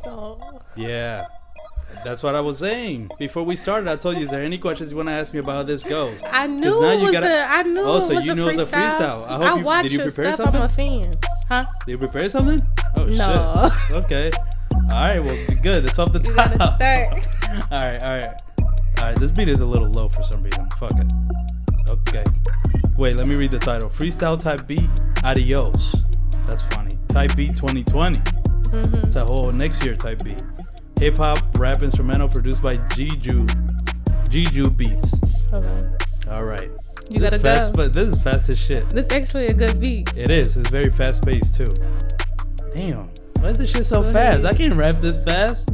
Oh. Yeah. That's what I was saying. Before we started, I told you, is there any questions you want to ask me about how this goes? I knew it was you knew it was a freestyle. I watched did you your prepare stuff. something? I'm a fan. Huh? Did you prepare something? Oh, no. Shit. Okay. All right, well, good. It's off the top. You gotta start. All right, this beat is a little low for some reason. Fuck it. Okay. Wait, let me read the title. Freestyle type beat, adios. That's funny. Type beat 2020. Mm-hmm. It's a whole next year type beat. Hip hop, rap instrumental produced by Jiju Beats. Okay. All right. You gotta fast, go. But this is fast as shit. This is actually a good beat. It is. It's very fast paced too. Damn. Why is this shit so fast? I can't rap this fast.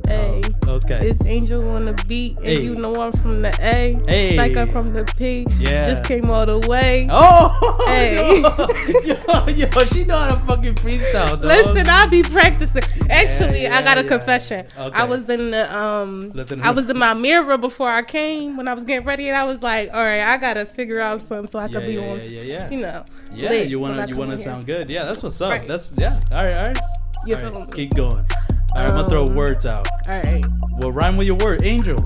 Hey. Okay. It's Angel on the beat, and Hey. you know I'm from the A. Hey. Psycho from the P. Yeah. Just came all the way. Oh. Hey. Yo, she know how to fucking freestyle, dog. Listen, I be practicing. Actually, Yeah, I got a yeah. confession. Okay. I was in the I was in my mirror before I came when I was getting ready, and I was like, all right, I gotta figure out something so I could be on. Yeah. You know. Yeah, lit you when I wanna come in here. sound good. Yeah, that's what's up. Right. That's All right. You All feel right, me? keep going. All right, I'm gonna throw words out. All right. Well, rhyme with your word, Angel.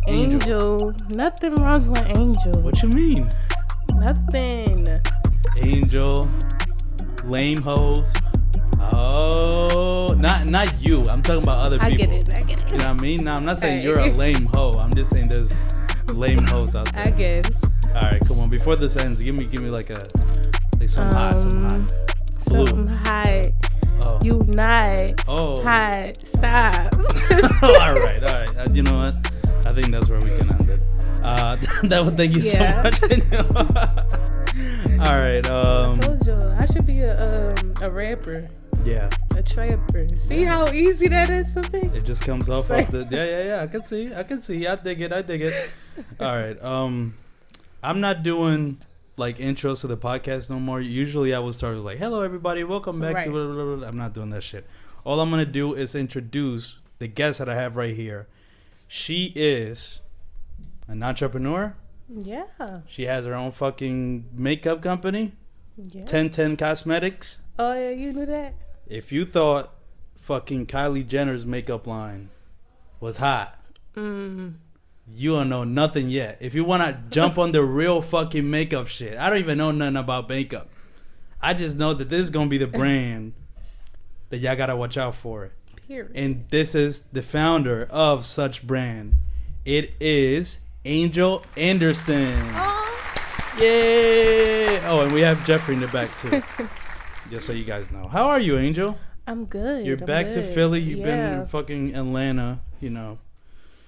Angel. Nothing wrong with Angel. What you mean? Nothing. Angel. Lame hoes. Oh, not you. I'm talking about other people. I get it. You know what I mean? No, I'm not saying Hey. you're a lame hoe. I'm just saying there's lame hoes out there. I guess. All right, come on. Before this ends, give me like some hot. Something hot. Oh. You not hot. Stop. All right. You know what? I think that's where we can end it. Thank you so much. All right. I told you I should be a rapper. Yeah. A trapper. See how easy that is for me? It just comes off of the yeah. I can see. I dig it. All right. I'm not doing like intros to the podcast no more. Usually I would start with like, hello everybody, welcome back to blah, blah, blah, blah. I'm not doing that shit. All I'm gonna do is introduce the guest that I have right here. She is an entrepreneur. Yeah. She has her own fucking makeup company. Yeah. 1010 Cosmetics. Oh yeah, you knew that? If you thought fucking Kylie Jenner's makeup line was hot, you don't know nothing yet. If you want to jump on the real fucking makeup shit, I don't even know nothing about makeup. I just know that this is going to be the brand that y'all got to watch out for. Period. And this is the founder of such brand. It is Angel Anderson. Oh. Yay! Oh, and we have Jeffrey in the back too. Just so you guys know. How are you, Angel? I'm good. You're back to Philly. You've been Yeah. in fucking Atlanta, you know.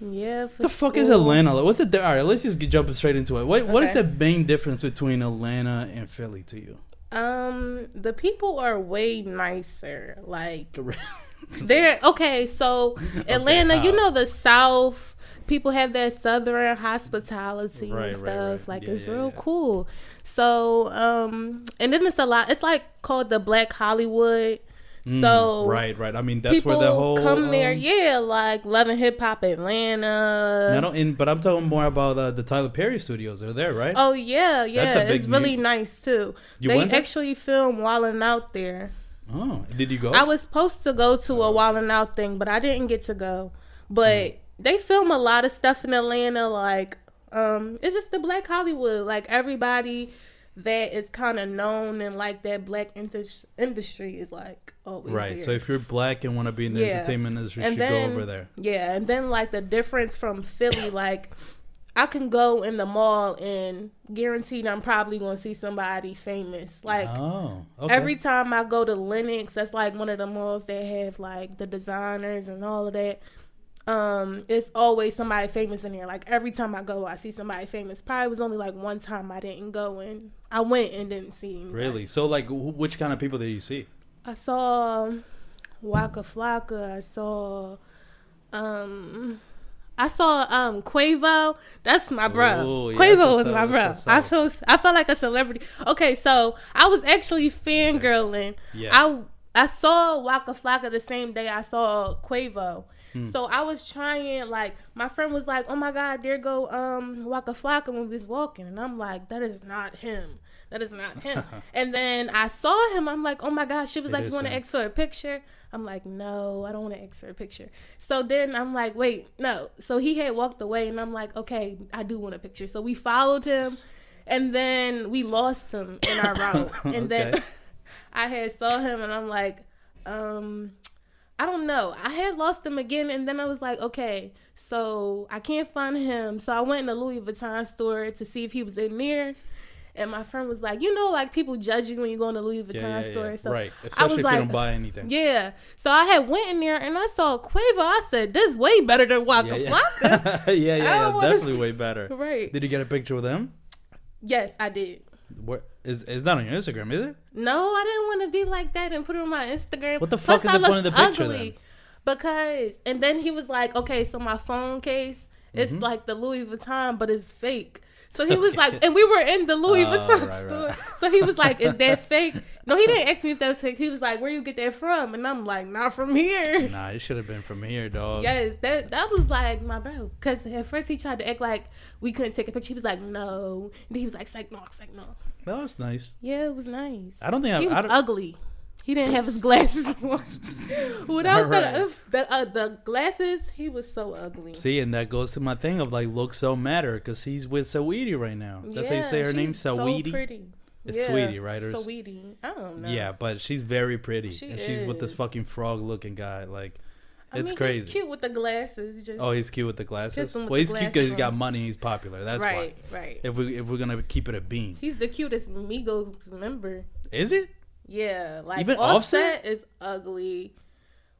Yeah. What the fuck is Atlanta? What's it? All right, let's just jump straight into it. What is the main difference between Atlanta and Philly to you? The people are way nicer. Like they're okay. So Atlanta, you know, the South. People have that Southern hospitality and stuff. Like it's real cool. So and then it's a lot. It's like called the Black Hollywood. So right. I mean, that's people where the whole come there. Yeah, like Love and Hip Hop Atlanta. But I'm talking more about the Tyler Perry studios. They're there, right? Oh yeah. It's really nice too. You they went there? actually film Wildin' Out there. Oh, did you go? I was supposed to go to a Wildin' Out thing, but I didn't get to go. But they film a lot of stuff in Atlanta. Like it's just the Black Hollywood. Like everybody that is kind of known in like that black industry is like always right there. So if you're black and want to be in the entertainment industry, you should go over there. Yeah, and then like the difference from Philly, like I can go in the mall and guaranteed I'm probably gonna see somebody famous. Like every time I go to Lenox, that's like one of the malls that have like the designers and all of that. It's always somebody famous in there. Like every time I go, I see somebody famous. Probably was only like one time I didn't go, and I went and didn't see anybody. Really? So like, which kind of people did you see? I saw Waka Flocka. I saw Quavo. That's my bro. Ooh, yeah, Quavo was my bro. I felt like a celebrity. Okay, so I was actually fangirling. Yeah. I saw Waka Flocka the same day I saw Quavo. So I was trying, like, my friend was like, oh my God, there go Waka Flocka when we was walking. And I'm like, that is not him. That is not him. And then I saw him. I'm like, oh my gosh. She was like, you want to ask for a picture? I'm like, no, I don't want to ask for a picture. So then I'm like, wait, no. So he had walked away, and I'm like, okay, I do want a picture. So we followed him, and then we lost him in our route. And then I had saw him, and I'm like, I don't know. I had lost him again, and then I was like, okay, so I can't find him. So I went in the Louis Vuitton store to see if he was in there. And my friend was like, like people judge you when you go in the Louis Vuitton store. So right. Especially if you don't buy anything. Yeah. So I had went in there and I saw Quavo. I said, this is way better than Waka Flocka. yeah. Definitely way better. Right. Did you get a picture with him? Yes, I did. What is that on your Instagram, is it? No, I didn't want to be like that and put it on my Instagram. What the fuck is the point of the picture then? Because, and then he was like, okay, so my phone case, it's like the Louis Vuitton, but it's fake. So he was like, and we were in the Louis Vuitton store. Right. So he was like, is that fake? No, he didn't ask me if that was fake. He was like, where you get that from? And I'm like, not from here. Nah, it should have been from here, dog. Yes, that was like my bro. Because at first he tried to act like we couldn't take a picture. He was like, no. And then he was like, psych, no. That was nice. Yeah, it was nice. I don't think he was ugly. He didn't have his glasses on. Without the glasses, he was so ugly. See, and that goes to my thing of like looks don't matter because he's with Saweetie right now. That's how you say her name, Saweetie. So pretty. It's Sweetie, right? Saweetie. I don't know. Yeah, but she's very pretty, she's with this fucking frog-looking guy. Like, it's crazy. He's cute with the glasses. He's cute with the glasses. Well, he's cute because he's got money. He's popular. That's why. Right. If we're gonna keep it a bean, he's the cutest Migos member. Is it? Yeah, like even Offset is ugly.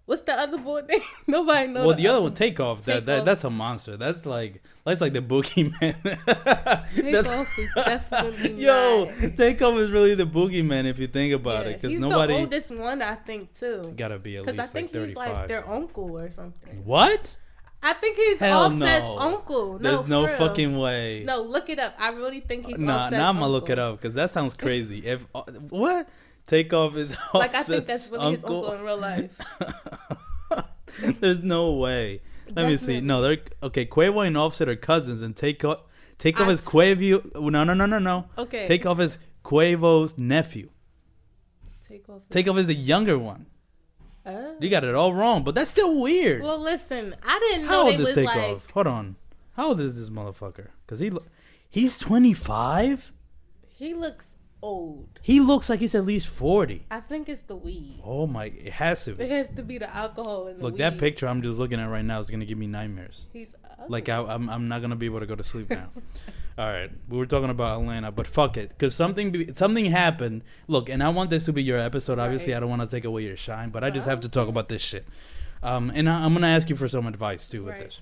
What's the other boy name? Nobody knows. Well, the other one, Takeoff. That's a monster. That's like the boogeyman. Takeoff is definitely Takeoff is really the boogeyman if you think about it. Because he's the oldest one, I think, too. He's gotta be at least Because I think he's like their uncle or something. What? I think he's Offset's uncle. There's no fucking way. No, look it up. I really think he's Offset's uncle. Now I'm gonna look it up because that sounds crazy. If what? Takeoff is Offset's I think that's really his uncle in real life. There's no way. Let me see. No, they're okay. Quavo and Offset are cousins, and Takeoff is Quavo. No. Okay. Takeoff is Quavo's nephew. Takeoff is the younger one. You got it all wrong, but that's still weird. Well, listen, I didn't know they was like. Hold on. How old is this motherfucker? Because he's 25. He looks old. He looks like he's at least 40. I think it's the weed. Oh my! It has to be. It has to be the alcohol and the weed. Look, that picture I'm just looking at right now is gonna give me nightmares. He's ugly. Like I'm not gonna be able to go to sleep now. All right, we were talking about Atlanta, but fuck it, because something happened. Look, and I want this to be your episode. Obviously, I don't want to take away your shine, but I just have to talk about this shit. And I'm gonna ask you for some advice too with this.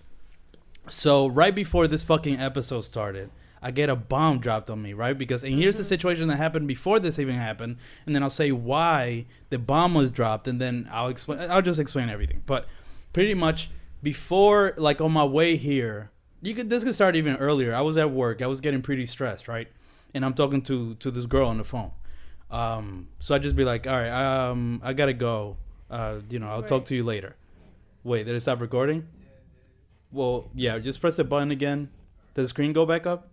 So right before this fucking episode started, I get a bomb dropped on me, right? Because and here's the situation that happened before this even happened, and then I'll say why the bomb was dropped, and then I'll just explain everything. But pretty much before, like on my way here, this could start even earlier. I was at work. I was getting pretty stressed, right? And I'm talking to this girl on the phone. So I just be like, all right, I gotta go. I'll talk to you later. Wait, did it stop recording? Well, yeah, just press the button again. Does the screen go back up?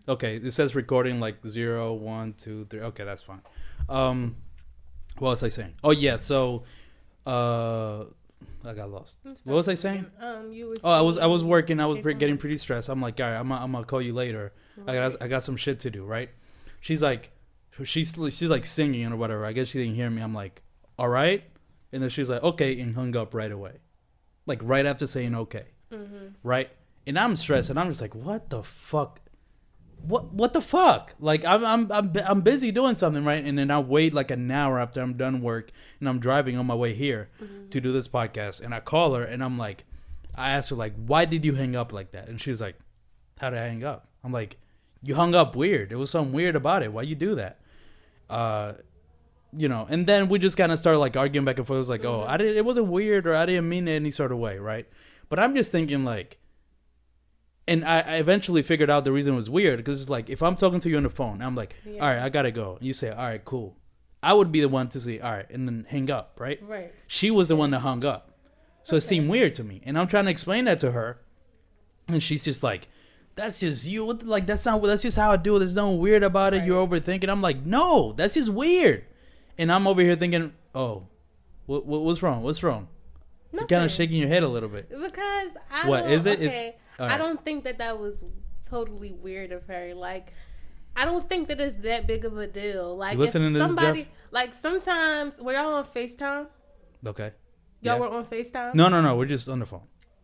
Okay, it says recording like 0, 1, 2, 3. Okay, that's fine. What was I saying? Oh yeah, so I got lost. What was I saying? I was working. I was getting pretty stressed. I'm like, all right, I'm gonna call you later. Right. I got some shit to do. Right? She's like singing or whatever. I guess she didn't hear me. I'm like, all right, and then she's like, okay, and hung up right away, like right after saying okay. Mm-hmm. Right? And I'm stressed, and I'm just like, what the fuck? What the fuck? Like I'm busy doing something, right? And then I wait like an hour after I'm done work, and I'm driving on my way here to do this podcast, and I call her, and I'm like, I asked her like, why did you hang up like that? And she's like, how did I hang up? I'm like, you hung up weird. There was something weird about it. Why you do that? And then we just kind of started like arguing back and forth. It was like, it wasn't weird, or I didn't mean it any sort of way, right? But I'm just thinking like. And I eventually figured out the reason it was weird because it's like if I'm talking to you on the phone, I'm like, all right, I gotta go. And you say, all right, cool. I would be the one to say, all right, and then hang up, right? Right. She was the one that hung up. So it seemed weird to me. And I'm trying to explain that to her. And she's just like, that's just you. Like, that's just how I do it. There's nothing weird about it. Right. You're overthinking. I'm like, no, that's just weird. And I'm over here thinking, oh, what's wrong? What's wrong? Nothing. You're kind of shaking your head a little bit. Because I don't think that was totally weird of her. Like, I don't think that it's that big of a deal. Like, listening if somebody, to this, Jeff? Like, sometimes, were y'all on FaceTime? Okay. Y'all were on FaceTime? No. We're just on the phone.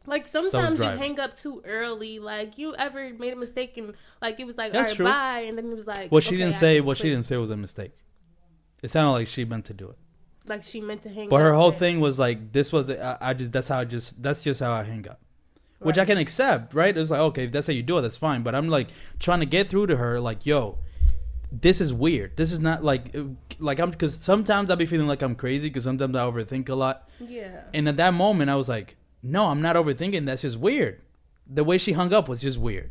Like, sometimes you hang up too early. Like, you ever made a mistake and, like, it was like, that's all right, true. Bye. And then it was like, what she didn't say was a mistake. It sounded like she meant to do it. Like, she meant to hang up. But her whole thing was like, this was, that's just how I hang up. Right. Which I can accept, right? It's like, okay, if that's how you do it, that's fine. But I'm like trying to get through to her, like, yo, this is weird. This is not because sometimes I'll be feeling like I'm crazy because sometimes I overthink a lot. Yeah. And at that moment, I was like, no, I'm not overthinking. That's just weird. The way she hung up was just weird.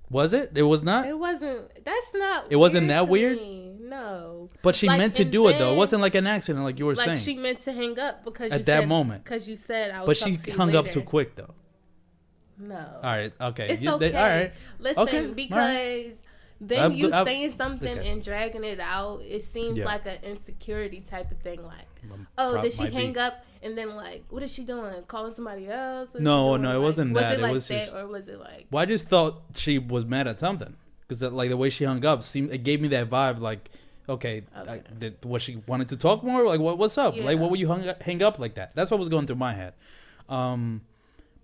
Was it? It was not? It wasn't. That's not. It wasn't that weird? No. But she meant to do it, though. It wasn't like an accident, like you were saying. Like, she meant to hang up because at that moment. Because you said I was. But she hung up too quick, though. No. All right. Okay. It's okay. All right. Listen, because then you saying something and dragging it out, it seems like an insecurity type of thing. Like, did she hang up? And then, like, what is she doing? Calling somebody else? No, it wasn't that. Was it like was that, just, or was it like? Well, I just thought she was mad at something because, like, the way she hung up it gave me that vibe. Like, okay. Was she wanted to talk more? Like, what's up? Yeah. Like, what would you hang up like that? That's what was going through my head.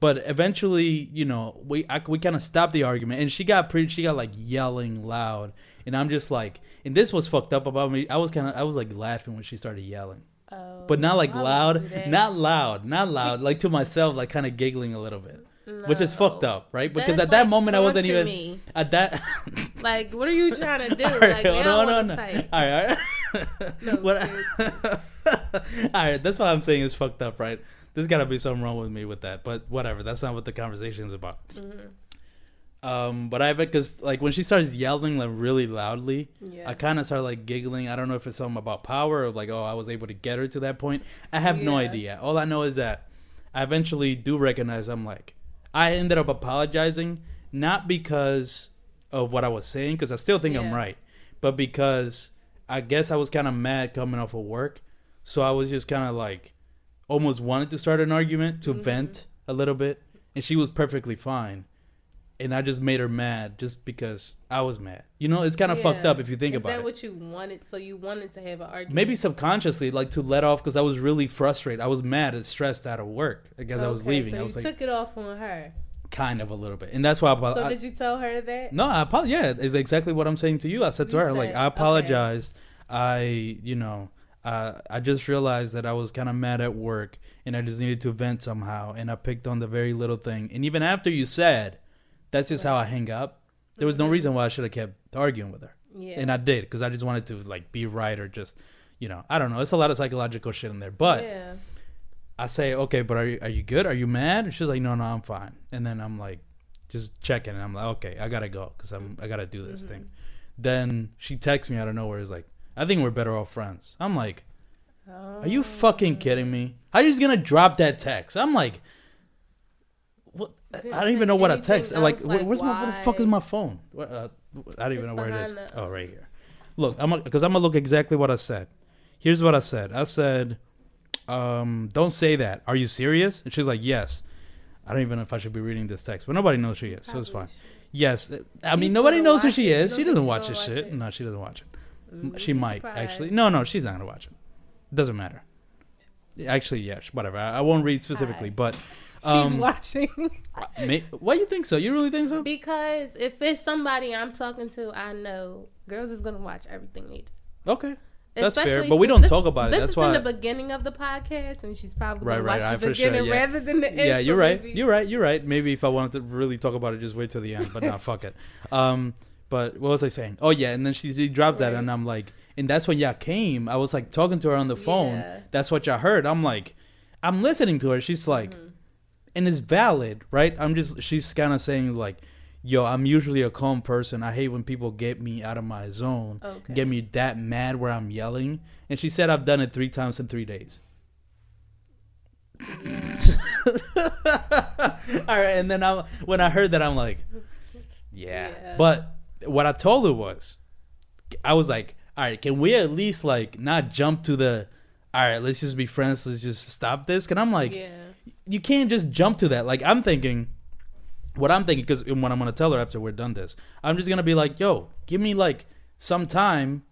But eventually, you know, we kind of stopped the argument, and she got like yelling loud, and I'm just like, and this was fucked up about me. I was like laughing when she started yelling. Oh, but not like loud, not loud, like to myself, like kind of giggling a little bit, which is fucked up, right? Because that's at that like moment I wasn't even at that. Like, what are you trying to do? Right, like, no. All right. All right, that's what I'm saying is fucked up, right? There's gotta be something wrong with me with that, but whatever. That's not what the conversation is about. Mm-hmm. But I bet because like when she starts yelling like really loudly, I kind of start like giggling. I don't know if it's something about power or like, oh, I was able to get her to that point. I have no idea. All I know is that I eventually do recognize I ended up apologizing, not because of what I was saying, because I still think I'm right, but because I guess I was kind of mad coming off of work, so I was just kind of like almost wanted to start an argument to vent a little bit, and she was perfectly fine. And I just made her mad just because I was mad. You know, it's kind of fucked up if you think about it. Is that what you wanted? So you wanted to have an argument? Maybe subconsciously, like to let off, because I was really frustrated. I was mad and stressed out of work because I was leaving. So I was you took it off on her. Kind of a little bit. And that's why So did you tell her that? No, I apologize. Yeah, it's exactly what I'm saying to you. I said to her, like, I apologize. Okay. I just realized that I was kind of mad at work and I just needed to vent somehow. And I picked on the very little thing. And even after you said, that's just how I hang up, there was no reason why I should have kept arguing with her. Yeah. And I did, because I just wanted to like be right, or just, I don't know. It's a lot of psychological shit in there. But I say, okay, but are you good? Are you mad? And she's like, no, I'm fine. And then I'm like, just checking. And I'm like, okay, I got to go because I got to do this thing. Then she texts me out of nowhere. It's like, I think we're better off friends. I'm like, are you fucking kidding me? How are you just going to drop that text? I'm like, what? I don't even know what I text. Like where's where the fuck is my phone? I don't even know where it is. Oh, right here. Look, because I'm going to look exactly what I said. Here's what I said. I said, don't say that. Are you serious? And she's like, yes. I don't even know if I should be reading this text, but nobody knows who she is, so it's fine. Yes. I mean, nobody knows who she is. She doesn't watch this shit. No, she doesn't watch it. She might, actually. No, she's not going to watch it. Doesn't matter. Actually, yeah, whatever. I won't read specifically, but... she's watching. Why you think so? You really think so? Because if it's somebody I'm talking to, I know girls is going to watch everything they do. Okay. That's fair, but we don't talk about it. That's why. This is in the beginning of the podcast, and she's probably going to watch the beginning rather than the end. Yeah, you're right. You're right. Maybe if I wanted to really talk about it, just wait till the end, but not fuck it. But what was I saying? Oh, yeah, and then she dropped that, and I'm like, and that's when y'all came. I was like talking to her on the phone. Yeah. That's what y'all heard. I'm like, I'm listening to her. She's like, and it's valid, right? She's kind of saying like, yo, I'm usually a calm person. I hate when people get me out of my zone, get me that mad where I'm yelling. And she said I've done it 3 times in 3 days. Yeah. All right, and then when I heard that, I'm like, Yeah. But what I told her was, I was like, all right, can we at least like not jump to the, all right, let's just be friends, let's just stop this? And I'm like, you can't just jump to that. Like, I'm thinking, because when I'm going to tell her after we're done this, I'm just going to be like, yo, give me like some time.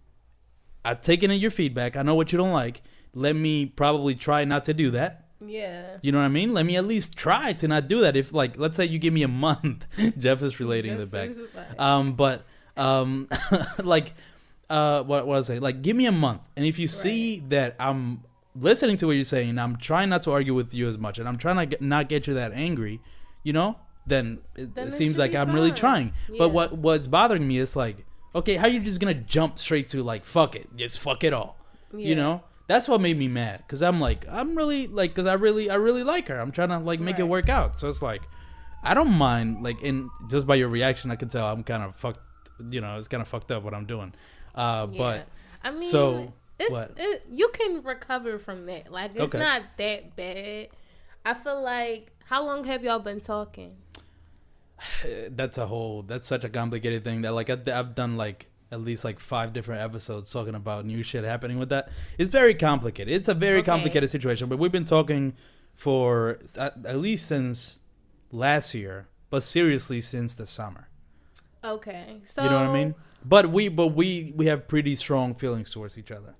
I've taken in your feedback. I know what you don't like. Let me probably try not to do that. Yeah. You know what I mean? Let me at least try to not do that. If like, let's say you give me a month. Jeff is relating to the back. Like, what was I say? Like, give me a month. And if you see that I'm listening to what you're saying and I'm trying not to argue with you as much and I'm trying to not get you that angry, you know, then it seems like I'm really trying. Yeah. But what's bothering me is like, okay, how you just gonna jump straight to like, fuck it, just fuck it all, you know? That's what made me mad, because I'm like, I'm really like, because I really like her. I'm trying to like make it work out. So it's like, I don't mind, like, in just by your reaction, I can tell I'm kind of fucked. You know, it's kind of fucked up what I'm doing. But I mean, so you can recover from that. Like, it's not that bad. I feel like, how long have y'all been talking? That's such a complicated thing that like I've done like at least like 5 different episodes talking about new shit happening with that. It's very complicated. It's a very complicated situation, but we've been talking for at least since last year, but seriously since the summer. Okay. So you know what I mean? But we have pretty strong feelings towards each other.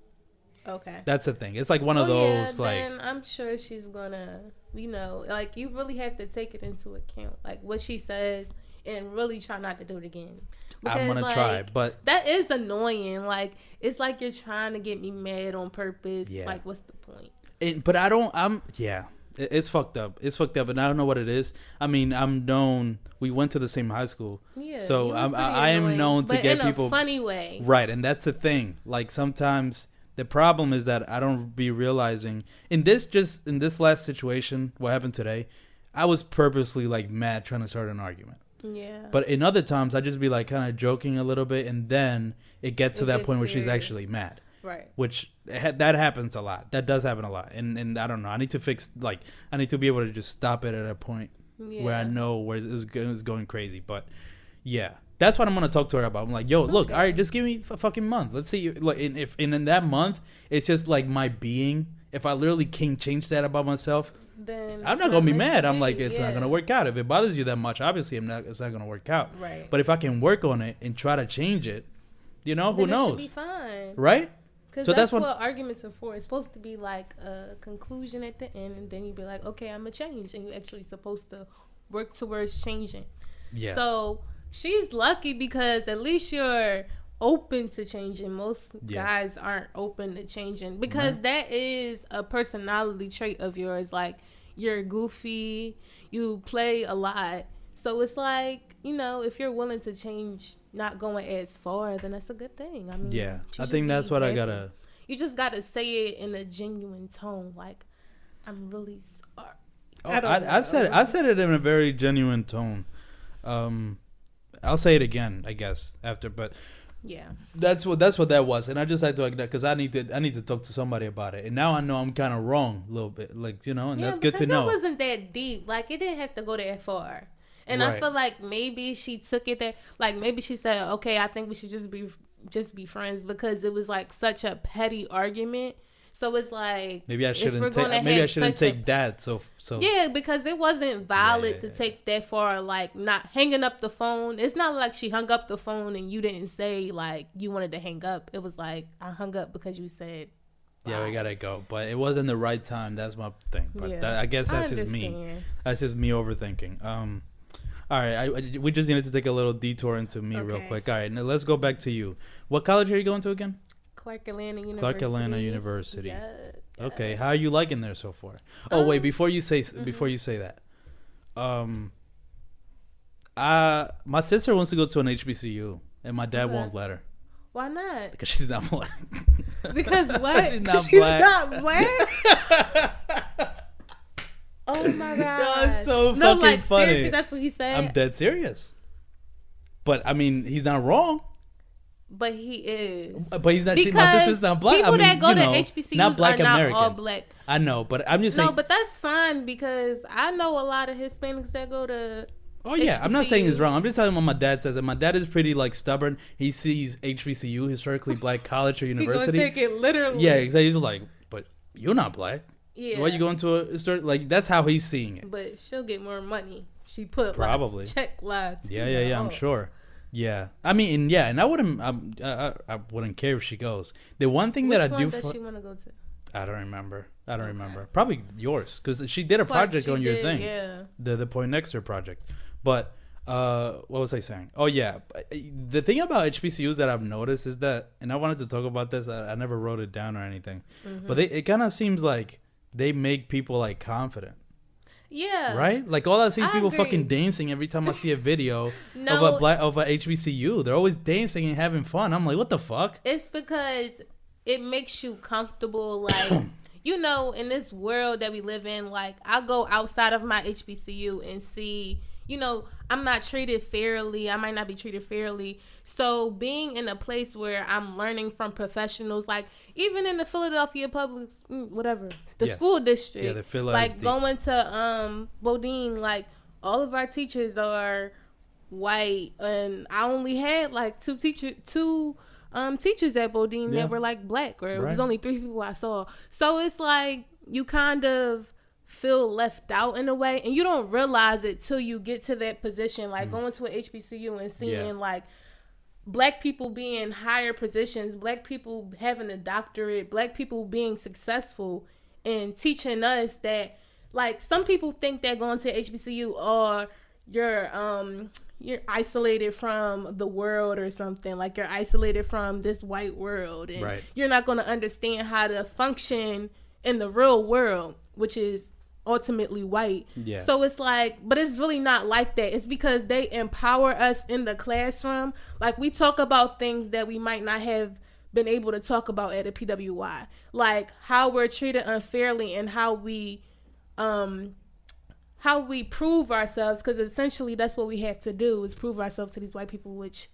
Okay. That's the thing. It's like one of those like, then I'm sure she's gonna, you know, like, you really have to take it into account, like what she says, and really try not to do it again. Because, I'm gonna try, but that is annoying. Like, it's like you're trying to get me mad on purpose. Yeah. Like, what's the point? But it's fucked up. It's fucked up, and I don't know what it is. I mean, I'm known. We went to the same high school, so I am known to get people in a funny way, right? And that's the thing. Like, sometimes the problem is that I don't be realizing in this last situation, what happened today, I was purposely like mad trying to start an argument. Yeah. But in other times, I just be like kind of joking a little bit, and then it gets to that point where she's actually mad. Right. Which that happens a lot. That does happen a lot. And I don't know. I need to fix, like, I need to be able to just stop it at a point where I know where it's going crazy. But yeah, that's what I'm going to talk to her about. I'm like, yo, look, all right, just give me a fucking month. Let's see. Like, if in that month, it's just like my being. If I literally can't change that about myself, then I'm not going to be mad. I'm like, it's not going to work out. If it bothers you that much, obviously it's not going to work out. Right. But if I can work on it and try to change it, you know, who knows? It should be fine. Right? Because that's what arguments are for. It's supposed to be like a conclusion at the end, and then you be like, okay, I'm going to change. And you're actually supposed to work towards changing. Yeah. So she's lucky because at least you're open to changing. Most guys aren't open to changing because that is a personality trait of yours. Like, you're goofy, you play a lot. So it's like, you know, if you're willing to change, not going as far, then that's a good thing. I mean, yeah, I think that's what I gotta. You just gotta say it in a genuine tone, like, I'm really sorry. I said it in a very genuine tone. I'll say it again, I guess, after, but yeah, that's what that was, and I just had to, because I need to talk to somebody about it, and now I know I'm kind of wrong a little bit, like, you know, and that's good to know. It wasn't that deep, like, it didn't have to go that far. And I feel like maybe she took it there. Like, maybe she said, okay, I think we should just be friends, because it was like such a petty argument. So it's like, maybe I shouldn't take that. So yeah, because it wasn't valid to take that far. Like, not hanging up the phone. It's not like she hung up the phone and you didn't say like you wanted to hang up. It was like, I hung up because you said, yeah, we gotta go. But it wasn't the right time. That's my thing. But I guess that's just me. That's just me overthinking. All right, we just needed to take a little detour into me real quick. All right, now let's go back to you. What college are you going to again? Clark Atlanta University. Yeah. Okay, how are you liking there so far? Oh, wait, before you say that, my sister wants to go to an HBCU, and my dad won't let her. Why not? Because she's not black. Because what? She's not black. Oh my god! That's so fucking funny. Seriously, that's what he said. I'm dead serious. But I mean, he's not wrong. But he is. But he's not. My sister's not black. People that go to HBCUs not black are not American. all black. I know, but I'm just saying. No, but that's fine, because I know a lot of Hispanics that go to Oh yeah, I'm not saying it's wrong. I'm just telling you what my dad says. And my dad is pretty like stubborn. He sees HBCU, historically black college or university. He gonna take it literally. Yeah, exactly. He's like, but you're not black. Yeah. Why you going to a start like? That's how he's seeing it. But she'll get more money. She put probably check lots. Yeah. I'm sure. Yeah, I mean, and I wouldn't care if she goes. The one thing that I do. Which one does she want to go to? I don't remember. Probably yours, because she did a project on your thing. Yeah. The Poindexter project. But what was I saying? Oh yeah, the thing about HBCUs that I've noticed is that, and I wanted to talk about this. I never wrote it down or anything, but it kind of seems like they make people like confident. Yeah. Right? Like all I see is people agree. fucking dancing every time I see a video of a HBCU. They're always dancing and having fun. I'm like, what the fuck? It's because it makes you comfortable, like. You know, in this world that we live in, like, I go outside of my HBCU and see, you know, I'm not treated fairly. I might not be treated fairly. So being in a place where I'm learning from professionals, like, even in the Philadelphia public, school district. Yeah, the Philly like, going to Bodine, like, all of our teachers are white. And I only had, like, two teachers at Bodine that were like black, or it was only 3 people I saw. So it's like you kind of feel left out in a way, and you don't realize it till you get to that position, like going to an HBCU and seeing like black people being higher positions, black people having a doctorate, black people being successful, and teaching us that, like, some people think that going to HBCU or you're isolated from the world or something, like you're isolated from this white world, and you're not going to understand how to function in the real world, which is ultimately white. Yeah. So it's like, but it's really not like that. It's because they empower us in the classroom. Like, we talk about things that we might not have been able to talk about at a PWI, like how we're treated unfairly and how we prove ourselves, because essentially that's what we have to do, is prove ourselves to these white people, which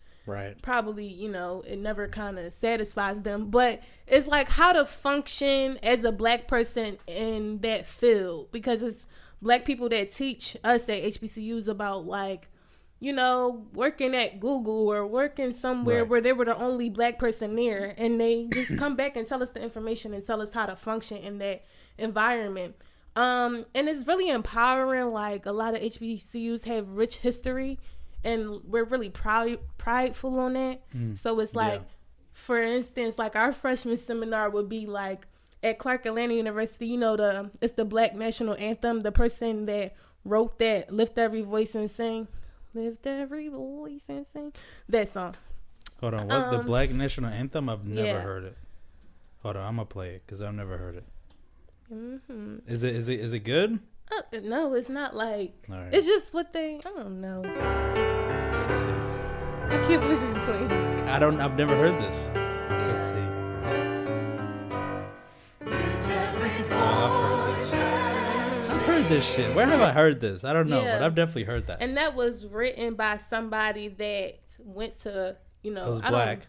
probably, you know, it never kind of satisfies them. But it's like how to function as a black person in that field, because it's black people that teach us at HBCUs about, like, you know, working at Google or working somewhere where they were the only black person there, and they just come back and tell us the information and tell us how to function in that environment. And it's really empowering. Like, a lot of HBCUs have rich history, and we're really prideful on that. So it's like, for instance, like our freshman seminar would be like at Clark Atlanta University, you know, it's the Black National Anthem. The person that wrote that, Lift Every Voice and Sing, Lift Every Voice and Sing, that song. Hold on, what? The Black National Anthem? I've never heard it. Hold on, I'm gonna play it because I've never heard it. Is it good? No, it's not like. Right. It's just what they. I don't know. Let's see. I can't believe you're playing. I've never heard this. Yeah. Let's see. I've heard this shit. Where have I heard this? I don't know, but I've definitely heard that. And that was written by somebody that went to, you know, was black.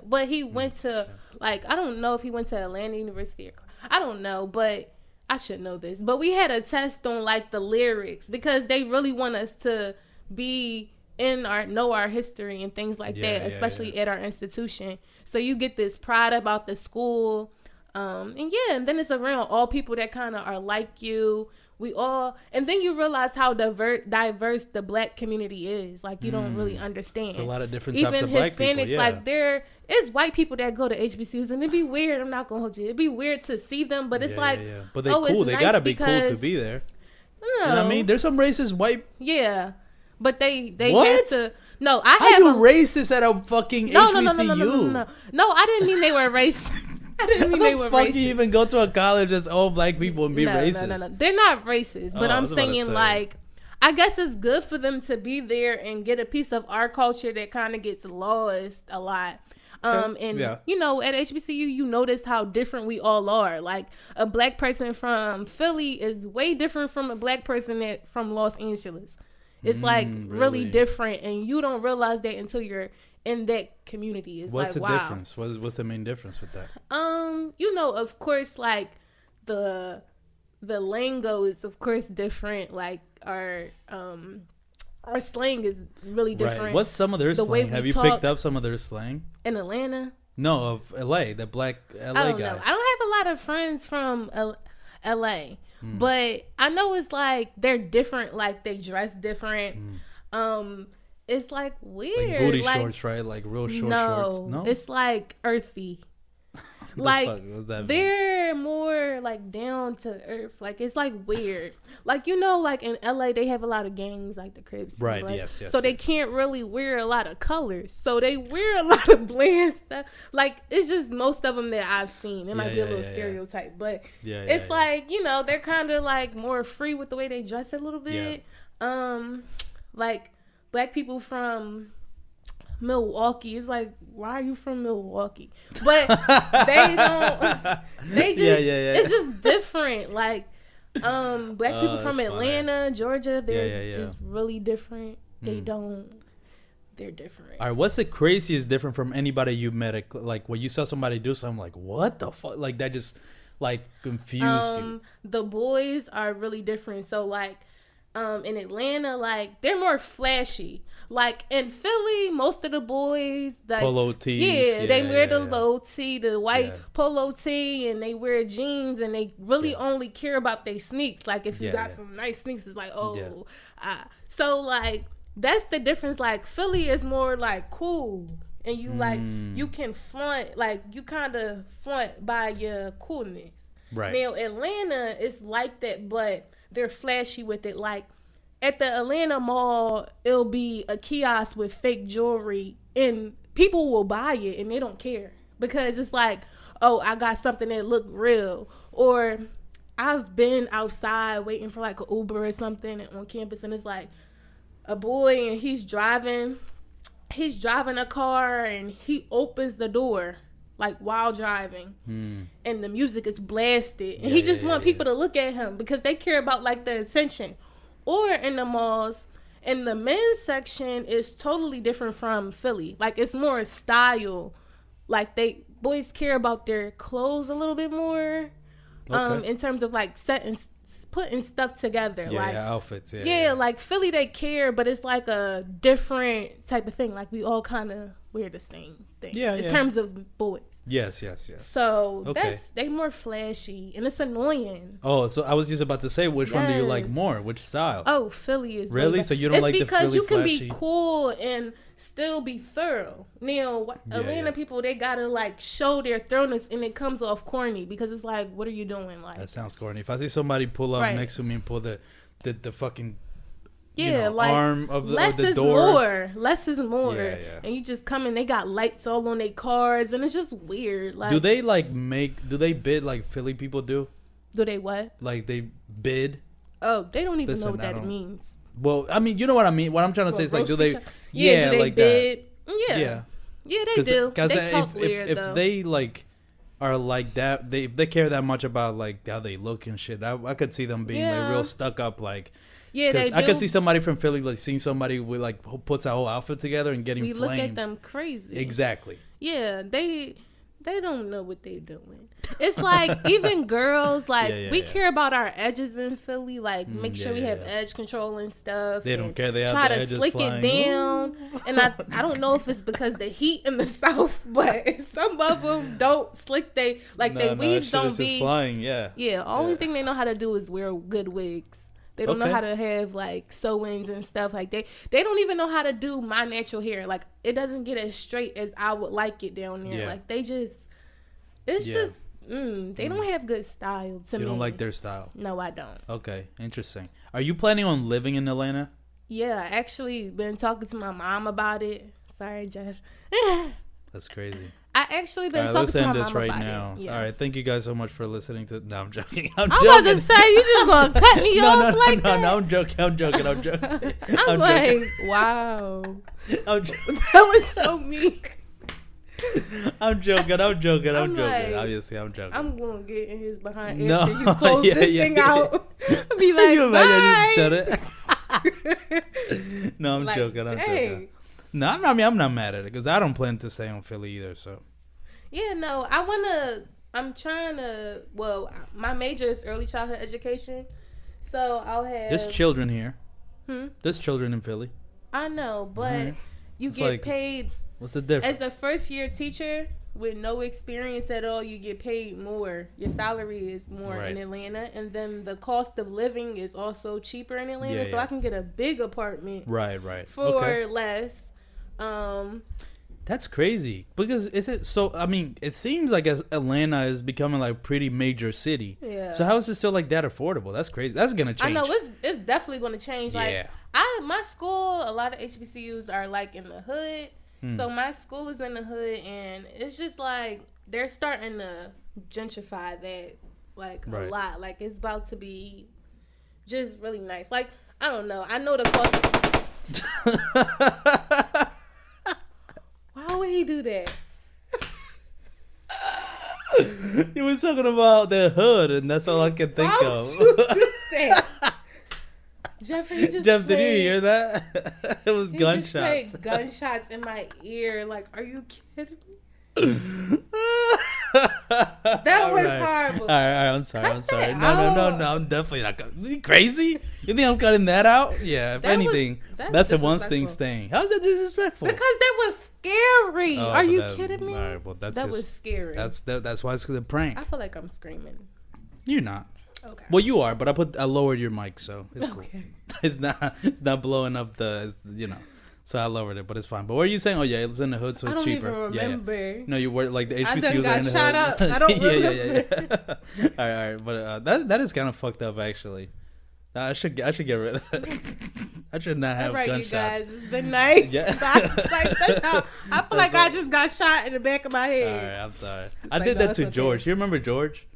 But he went to, like, I don't know if he went to Atlanta University or, I don't know, but I should know this. But we had a test on, like, the lyrics, because they really want us to know our history and things like that, especially at our institution. So you get this pride about the school. And then it's around all people that kind of are like you. And then you realize how diverse the black community is. Like, you don't really understand. It's a lot of different types of black people. Even Hispanics, like, there is white people that go to HBCUs, and it'd be weird. I'm not gonna hold you. It'd be weird to see them, but it's like, but they're cool. They gotta be cool to be there. You know what I mean? There's some racist white. Yeah, but they what? have to. No, I How have. you racist at a fucking HBCU? No, I didn't mean they were racist. I didn't mean they were racist. How the fuck you even go to a college that's all black people and be racist? No. They're not racist, but I'm saying, like, I guess it's good for them to be there and get a piece of our culture that kind of gets lost a lot. You know, at HBCU, you notice how different we all are. Like, a black person from Philly is way different from a black person from Los Angeles. It's like really different, and you don't realize that until you're in that community. It's what's like, the difference? What's the main difference with that? You know, of course, like the lingo is of course different. Like our our slang is really different. Right. What's some of their slang? Have you picked up some of their slang? In Atlanta? No, of LA, the black LA guy. I don't know. I don't have a lot of friends from LA, but I know it's like they're different. Like they dress different. It's like weird. Like booty shorts, right? Like real short shorts. No, it's like earthy. Like they're more like down to earth. Like it's like weird. Like like in LA they have a lot of gangs like the Crips. Right. Yes. So they can't really wear a lot of colors. So they wear a lot of bland stuff. Like it's just most of them that I've seen. It might be a little stereotype, but it's like they're kind of like more free with the way they dress a little bit. Like black people from Milwaukee. It's like, why are you from Milwaukee? But they don't. They just. It's just different. Like, black people from Atlanta, funny. Georgia. They're just really different. They don't. They're different. All right. What's the craziest different from anybody you met? Like when you saw somebody do something, like what the fuck? Like that just like confused you. The boys are really different. So like, in Atlanta, like they're more flashy. Like in Philly, most of the boys like polo tees. They wear the low tee, the white polo tee, and they wear jeans, and they really only care about their sneaks. Like if you got some nice sneaks, it's like so like that's the difference. Like Philly is more like cool, and you like you can flaunt, like you kind of flaunt by your coolness. Right. Now Atlanta is like that, but they're flashy with it. Like at the Atlanta mall, it'll be a kiosk with fake jewelry, and people will buy it, and they don't care because it's like, oh, I got something that look real. Or I've been outside waiting for like an Uber or something on campus, and it's like a boy, and he's driving a car, and he opens the door like while driving, and the music is blasted, and he just want people to look at him because they care about like the attention. Or in the malls, and the men's section is totally different from Philly. Like it's more style. Like boys care about their clothes a little bit more, in terms of like putting stuff together. Outfits. Like Philly, they care, but it's like a different type of thing. Like we all kind of wear the same thing. In terms of boys. Yes. So they more flashy, and it's annoying. Oh, so I was just about to say, which one do you like more? Which style? Oh, Philly is really. So you don't like the Philly because you can flashy? Be cool and still be thorough. Now, Atlanta people, they gotta like show their thoroughness, and it comes off corny because it's like, what are you doing? Like that sounds corny. If I see somebody pull up next to me and pull the fucking like arm of the door. Less is more. And you just come in, they got lights all on their cars, and it's just weird. Like, do they bid like Philly people do? Do they what? Like they bid? Oh, they don't even know what that means. Well, I mean, you know what I mean. What I'm trying to say is like, do they? Do they like bid? That. Yeah, they do. Because if they like are like that, if they care that much about like how they look and shit, I could see them being like real stuck up, like. Yeah, they do. I could see somebody from Philly, like seeing somebody with like who puts a whole outfit together and getting flamed. We look at them crazy. Exactly. Yeah, they don't know what they're doing. It's like even girls, like we care about our edges in Philly, like make sure we have edge control and stuff. They don't care. They have try the to edges slick flying. It down. And I don't know if it's because the heat in the South, but some of them don't slick. They weaves don't be flying. Only thing they know how to do is wear good wigs. They don't know how to have like sew-ins and stuff. Like they don't even know how to do my natural hair. Like it doesn't get as straight as I would like it down there. Like they just, they don't have good style to me. You don't like their style? No, I don't. Okay, interesting. Are you planning on living in Atlanta? Yeah, I actually been talking to my mom about it. Sorry, Jeff. That's crazy. I actually been talking to my mom about it. Yeah. All right, thank you guys so much for listening to. No, I'm joking. I'm about to say you just gonna cut me off like that. No, I'm joking. I'm like, wow. I'm joking. That was so mean. I'm joking. Like, Obviously, I'm joking. I'm gonna get in his behind after you close this thing out. Be like, you bye. No, I'm joking. I'm joking. No, I'm not mad at it because I don't plan to stay on Philly either. So. Yeah, no, I'm trying to. Well, my major is early childhood education, so I'll have. There's children here. There's children in Philly. I know, but you It's get like, paid. What's the difference? As a first year teacher with no experience at all, you get paid more. Your salary is more in Atlanta, and then the cost of living is also cheaper in Atlanta. I can get a big apartment for less. That's crazy because it seems like Atlanta is becoming like a pretty major city. Yeah. So how is it still like that affordable? That's crazy. That's gonna change. I know it's definitely gonna change. Like my school, a lot of HBCUs are like in the hood. So my school is in the hood, and it's just like they're starting to gentrify that like a lot. Like it's about to be just really nice. Like I don't know. I know the cost. Why would he do that? He was talking about the hood, and that's all I can think of. Why would you do that? Jeffrey, did you hear that? It was gunshots. Just played gunshots in my ear. Like, are you kidding me? That was horrible. All right, I'm sorry. No. I'm definitely not. Are you crazy? You think I'm cutting that out? Yeah. If anything, that's a one thing staying. How's that disrespectful? Because that was scary. Are you kidding me? All right, well, that was scary. That's why it's a prank. I feel like I'm screaming. You're not. Okay. Well, you are, but I lowered your mic, so it's cool. It's not blowing up so I lowered it, but it's fine. But what are you saying? Oh yeah, it's in the hood, so it's cheaper. I don't even remember. Yeah. No, you were like the HBCUs are in the hood. Up. I don't remember. All right, but that is kind of fucked up actually. I should get rid of that. I should not have gunshots. You guys, it's been nice. Yeah. I feel like I just got shot in the back of my head. All right, I'm sorry. I did that to George. You remember George?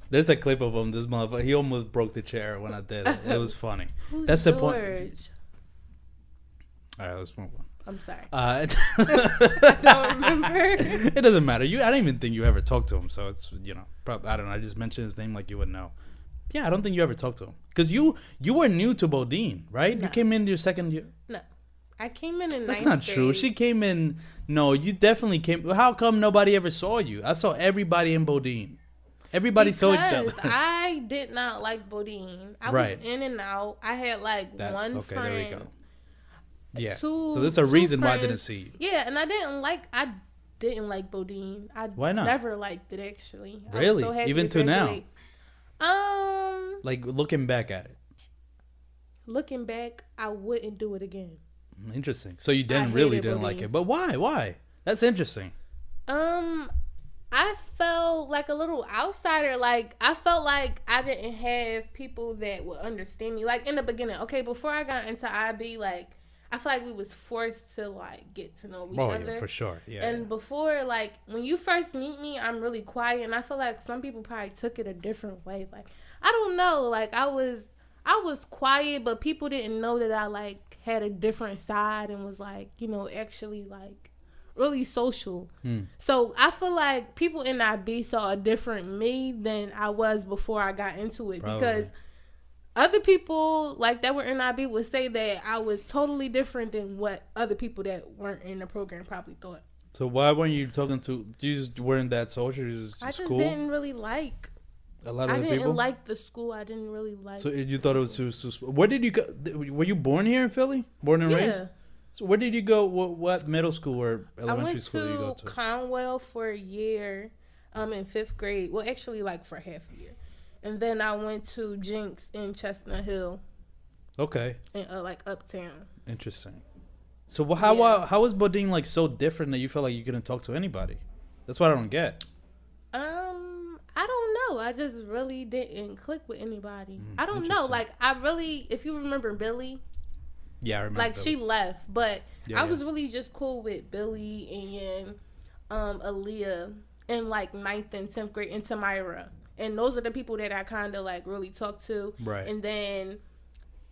There's a clip of him. This motherfucker, he almost broke the chair when I did it. It was funny. That's George? The point. All right, let's move on. I'm sorry. I don't remember. It doesn't matter. I don't even think you ever talked to him. So it's probably, I don't know. I just mentioned his name like you would know. Yeah, I don't think you ever talked to him because you were new to Bodine, right? No. You came in your second year. No, I came in. That's not true. She came in. No, you definitely came. How come nobody ever saw you? I saw everybody in Bodine. Everybody saw each other. I did not like Bodine. I was in and out. I had like one friend. Okay, there we go. Yeah. So there's a reason why I didn't see you. Yeah, and I didn't like Bodine. Why not? Never liked it actually. Really? I was so happy even to now. Like looking back at it. Looking back, I wouldn't do it again. Interesting. So you didn't like it, but why? Why? That's interesting. I felt like a little outsider. Like, I felt like I didn't have people that would understand me. Like, in the beginning, okay, before I got into IB, like, I feel like we was forced to, like, get to know each other. Yeah, for sure. Yeah. And before, like, when you first meet me, I'm really quiet. And I feel like some people probably took it a different way. Like, I don't know. Like, I was quiet, but people didn't know that I, like, had a different side and was, like, actually, like, really social. So I feel like people in IB saw a different me than I was before I got into it. Probably. Because other people like that were in IB would say that I was totally different than what other people that weren't in the program probably thought. So why weren't you talking to? You just weren't that social. I just didn't really like a lot of the people. I didn't like the school. I didn't really like. So you thought it was too. Where did you go? Were you born here in Philly? Born and raised? So where did you go? What middle school or elementary school did you go to? I went to Conwell for a year, in 5th grade. Well, actually, like for half a year, and then I went to Jenks in Chestnut Hill. Okay. In like uptown. Interesting. So how is Bodine like so different that you felt like you couldn't talk to anybody? That's what I don't get. I don't know. I just really didn't click with anybody. I don't know. Like if you remember Billy. Yeah, I remember. Like, Billy. She left, but I was really just cool with Billy and Aaliyah in, like, 9th and 10th grade, and Tamira. And those are the people that I kind of, like, really talked to. Right. And then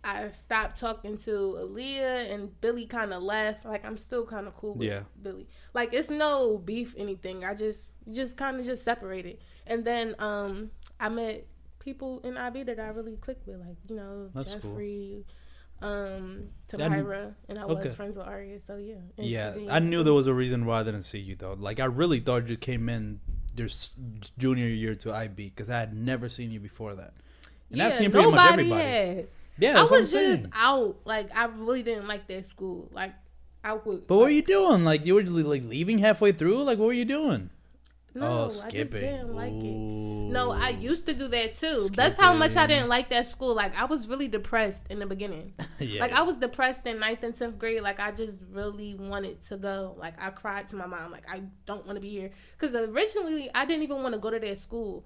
I stopped talking to Aaliyah, and Billy kind of left. Like, I'm still kind of cool with Billy. Like, it's no beef, anything. I just kind of just separated. And then I met people in IB that I really clicked with, like, That's Jeffrey, Tamira, and I was friends with Aria, so yeah. Yeah, I knew there was a reason why I didn't see you, though. Like, I really thought you came in your junior year to IB, because I had never seen you before that. And I've seen pretty much everybody. Yeah, I was just out. Like, I really didn't like that school. Like, I would. But what were you doing? Like, you were like leaving halfway through? Like, what were you doing? No, skipping. I just didn't like it. No, I used to do that too. Skipping. That's how much I didn't like that school. Like, I was really depressed in the beginning. Like, I was depressed in 9th and 10th grade. Like, I just really wanted to go. Like, I cried to my mom. Like, I don't want to be here. Because originally, I didn't even want to go to that school.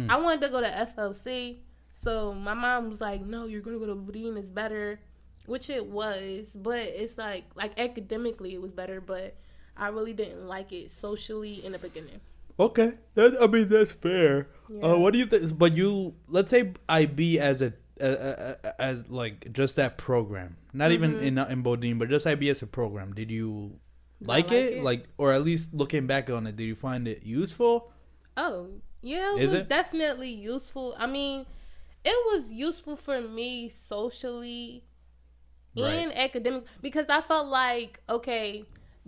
I wanted to go to FLC. So, my mom was like, no, you're going to go to Boudin. It's better. Which it was. But it's like academically, it was better. But I really didn't like it socially in the beginning. Okay, that's fair. Yeah. What do you think? But let's say IB as as like just that program, not even in Bodine, but just IB as a program. Did you like it? Like, or at least looking back on it, did you find it useful? Oh yeah, it was definitely useful. I mean, it was useful for me socially and academic because I felt like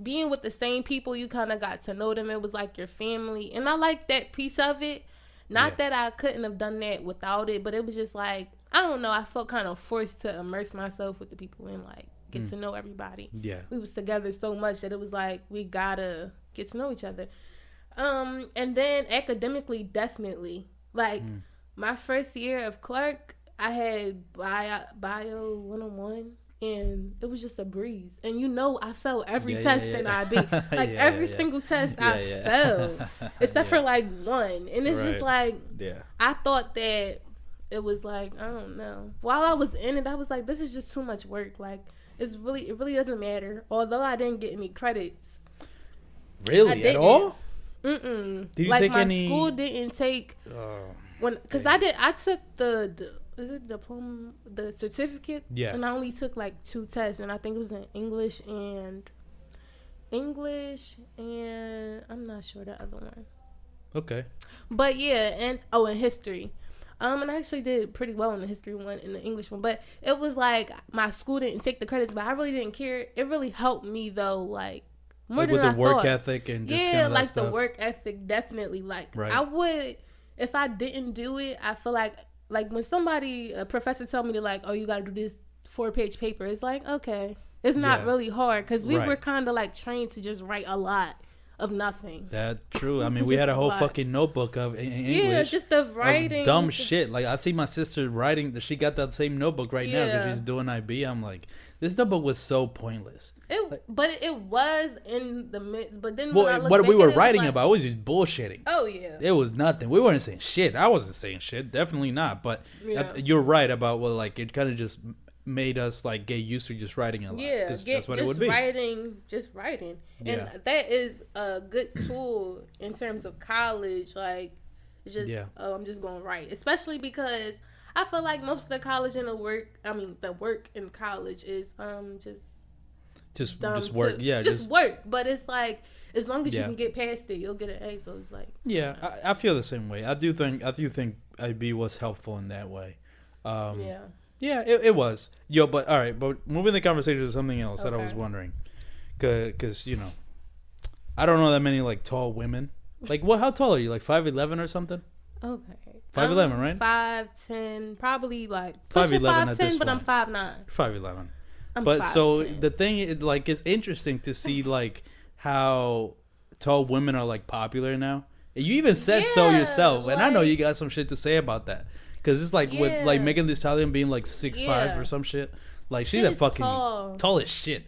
being with the same people, you kind of got to know them. It was like your family. And I like that piece of it. Not that I couldn't have done that without it, but it was just like, I don't know. I felt kind of forced to immerse myself with the people and like get to know everybody. Yeah. We was together so much that it was like, we gotta get to know each other. And then academically, definitely. Like, my first year of clerk, I had bio 101. And it was just a breeze. And I failed every test in IB. Like, every single test I failed. Except for, like, one. And it's just like, I thought that it was like, I don't know. While I was in it, I was like, this is just too much work. Like, it really doesn't matter. Although I didn't get any credits. Really? At all? Did you take any? My school didn't take. Because I took the is it diploma, the certificate? Yeah. And I only took like 2 tests, and I think it was in English and I'm not sure the other one. Okay. But yeah, and in history. And I actually did pretty well in the history one and the English one, but it was like my school didn't take the credits, but I really didn't care. It really helped me though, like more than I thought. With the work ethic and just kind of like stuff. The work ethic definitely. Like I would, if I didn't do it, I feel like when a professor told me to like, oh, you got to do this 4-page paper, it's like, okay, it's not really hard because we were kind of like trained to just write a lot of nothing. That's true. I mean, we had a whole fucking notebook of English. Yeah, just of writing. Of dumb shit. Like, I see my sister writing, she got that same notebook right now because she's doing IB. I'm like, this notebook was so pointless. But it was in the midst. But then what we were writing about was just bullshitting. Oh, yeah. It was nothing. We weren't saying shit. I wasn't saying shit. Definitely not. But you're right about, it kind of just made us like get used to just writing a lot. Yeah, that's what it would be. Just writing. And that is a good tool in terms of college. Like, it's just, I'm just going to write. Especially because I feel like most of the college and the work in college is just work. Just work. But it's like, as long as you can get past it, you'll get an A. So it's like, I feel the same way. I do think IB was helpful in that way. Yeah, it was. But all right, but moving the conversation to something else that I was wondering, because I don't know that many like tall women. Like, how tall are you? Like 5'11" or something? Okay. 5'11", right? 5'10", probably like 5'11" 5'10", but I'm 5'9". 5'11". But 5'10". So the thing is, like, it's interesting to see like how tall women are like popular now. You even said so yourself, and I know you got some shit to say about that. Because it's like with like Megan Thee Stallion being like 6'5" or some shit. Like, she's a fucking tall as shit.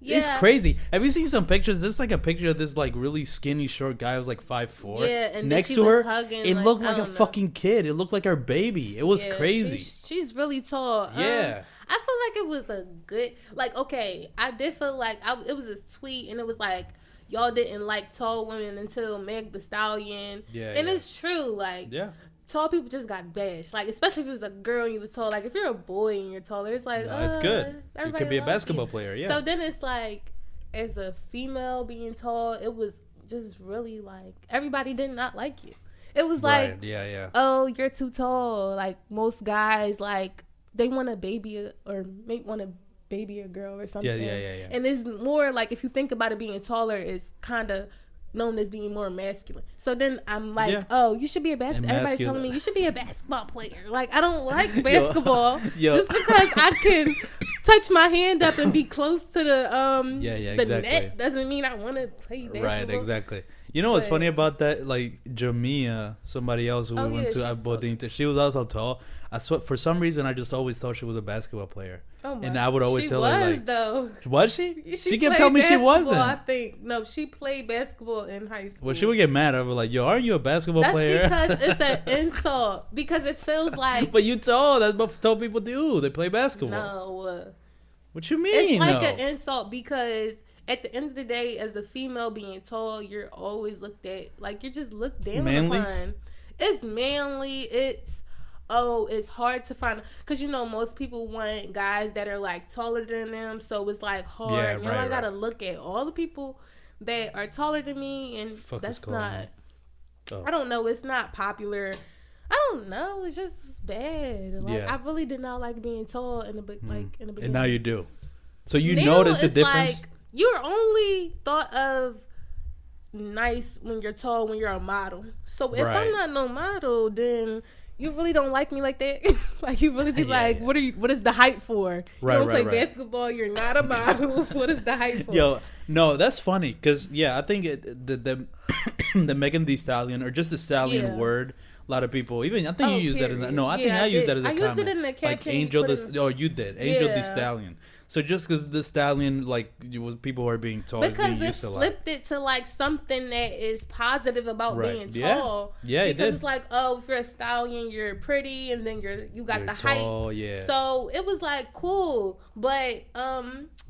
Yeah. It's crazy. Have you seen some pictures? There's like a picture of this like really skinny short guy who was like 5'4". Yeah, and next to her, it looked like a fucking kid. It looked like her baby. It was crazy. She's really tall. Yeah. I feel like it was a good, like, okay, I did feel like it was a tweet and it was like, y'all didn't like tall women until Meg Thee Stallion. Yeah. And it's true. Like, tall people just got bashed. Like, especially if it was a girl and you was tall. Like, if you're a boy and you're taller, it's like, it's good. You could be a basketball player, yeah. So then it's like, as a female being tall, it was just really like, everybody did not like you. It was like, oh, you're too tall. Like, most guys, like, they want a baby or may want a baby or girl or something. Yeah. And it's more like, if you think about it, being taller is kind of known as being more masculine. So then I'm like, oh, you should be a basketball. Everybody telling me you should be a basketball player. Like, I don't like basketball. Just because I can touch my hand up and be close to the net doesn't mean I want to play basketball. Right, exactly. You know what's funny about that? Like Jamia, somebody else who we went to Aberdeen, she was also tall. I swear, for some reason, I just always thought she was a basketball player. Oh my. And I would always tell her, like, though. Was she? She kept telling me she wasn't. I think. No, she played basketball in high school. Well, she would get mad over like, yo, aren't you a basketball player? That's because it's an insult. Because it feels like. But you tall. That's what tall people do. They play basketball. No. What you mean? It's like an insult because at the end of the day, as a female being tall, you're always looked at like you're just looked down upon. It's manly. It's hard to find because most people want guys that are like taller than them, so it's like hard. I gotta look at all the people that are taller than me, and that's not. I don't know. It's not popular. I don't know. It's just bad. Like I really did not like being tall in the beginning. And now you do. So you notice the difference. Like, you're only thought of nice when you're tall, when you're a model. So if I'm not no model, then you really don't like me like that. Like you really be like, what is the height for? You don't play basketball. You're not a model. What is the height for? Yo, no, that's funny because I think the Megan Thee Stallion or just the Stallion word. A lot of people, even I think you used that. I think I used that as a comment. I used it in the caption. Like Angel, you did Angel the Stallion. So just because the Stallion, like people are being tall, because being used it flipped it to like something that is positive about being tall. Yeah, it did. Because it's like, if you're a stallion, you're pretty, and then you got the tall, height. Yeah. So it was like cool, but I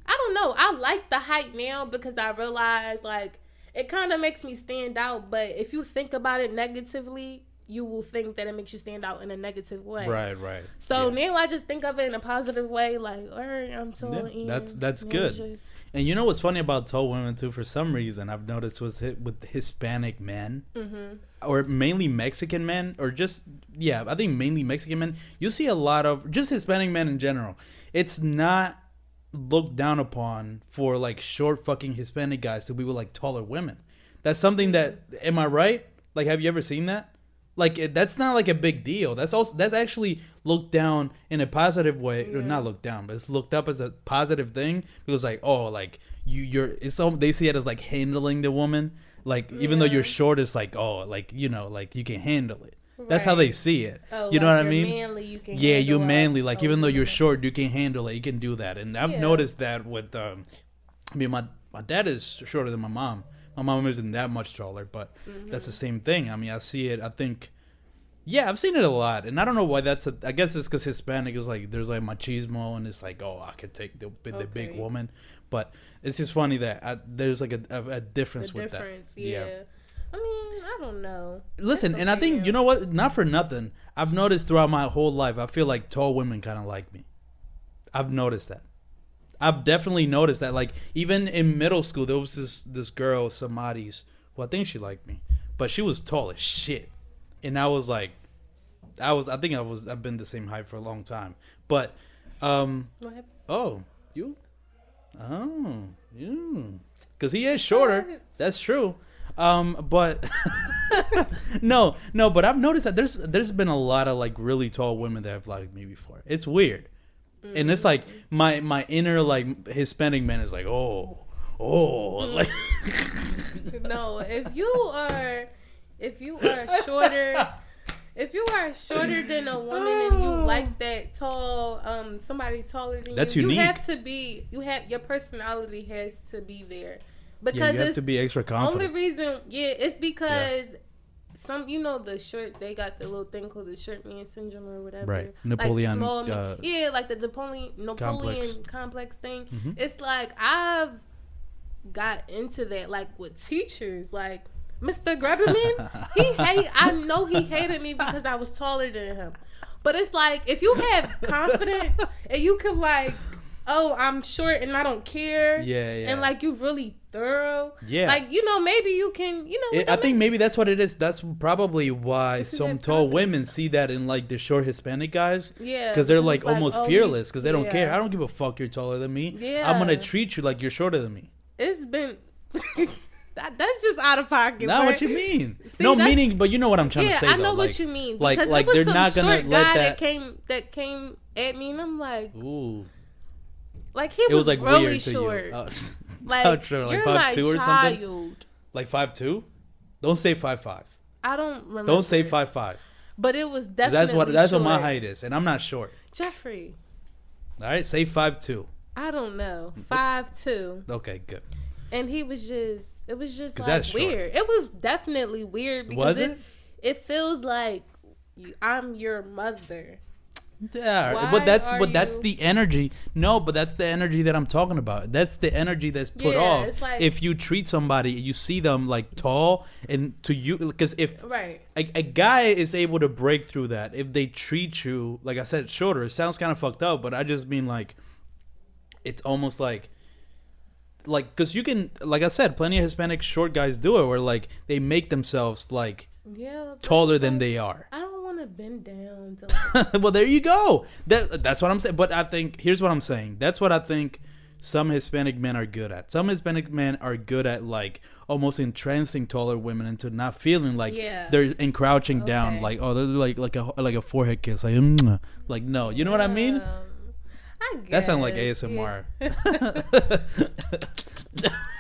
don't know. I like the height now because I realize like it kind of makes me stand out. But if you think about it negatively, you will think that it makes you stand out in a negative way. Right. So now I just think of it in a positive way, like, all right, I'm tall. Yeah, that's good. And you know what's funny about tall women too? For some reason, I've noticed was with Hispanic men, or mainly Mexican men, or just I think mainly Mexican men. You see a lot of just Hispanic men in general. It's not looked down upon for like short fucking Hispanic guys to be with like taller women. That's something that, am I right? Like, have you ever seen that? Like that's not like a big deal. That's actually looked down in a positive way. Or not looked down, but it's looked up as a positive thing because like they see it as like handling the woman. Like even though you're short, it's like like you can handle it. That's how they see it. You know what I mean? Manly, you can you're manly. Like even though you're short, you can handle it. You can do that. And I've noticed that with my dad is shorter than my mom. My mom isn't that much taller, but that's the same thing. I mean, I see it. I think, I've seen it a lot, and I don't know why I guess it's because Hispanic is like there's like machismo, and it's like I could take the big woman, but it's just funny that there's like a difference with that. Yeah. I mean, I don't know. Listen, and I think you know what? Not for nothing. I've noticed throughout my whole life, I feel like tall women kind of like me. I've noticed that. I've definitely noticed that. Like even in middle school, there was this girl, Samaris, who I think she liked me, but she was tall as shit, and I was like, I've been the same height for a long time, but because he is shorter. That's true. But no, but I've noticed that there's been a lot of like really tall women that have liked me before. It's weird. And it's like my inner like Hispanic man is like like no, if you are shorter than a woman and you like that tall somebody taller than that's you unique. Your personality has to be there because you have to be extra confident. Only reason it's because some, the short, they got the little thing called the short man syndrome or whatever. Right. Napoleon. Like like the Napoleon complex thing. Mm-hmm. It's like I've got into that, like with teachers, like Mr. Grubberman. I know he hated me because I was taller than him. But it's like, if you have confidence and you can like, I'm short and I don't care. Yeah. And like you really thorough. Yeah. Like, maybe you can, I think maybe that's what it is. That's probably why some tall women see that in like the short Hispanic guys. Yeah. Because they're like almost fearless because they don't care. I don't give a fuck you're taller than me. Yeah. I'm going to treat you like you're shorter than me. It's been... That's just out of pocket. Not what you mean. See, no meaning, but you know what I'm trying to say. Yeah, I know though. what you mean. Like they're not gonna let that came at me, and I'm like, ooh, like he was like really short. Like you're 5'2" or something. Like 5'2". Don't say 5'5". I don't remember. Don't say 5'5". But it was definitely that's what my height is, and I'm not short. Jeffrey. All right, say 5'2". I don't know. 5'2". Okay, good. And he was just. It was just like weird. It was definitely weird because it feels like I'm your mother. Yeah, but that's the energy. No, but that's the energy that I'm talking about. That's the energy that's put off like, if you treat somebody, you see them like tall, and to you, because if a guy is able to break through that, if they treat you like I said shorter, it sounds kind of fucked up, but I just mean like it's almost like because you can, like I said, plenty of Hispanic short guys do it where like they make themselves like taller than they are. I don't want to bend down to like well, there you go. That's what I'm saying. But I think here's what I'm saying. That's what I think some Hispanic men are good at. Some Hispanic men are good at like almost entrancing taller women into not feeling like they're encroaching down, like they're like a forehead kiss, like no, you know what I mean? That sounds like ASMR. Yeah.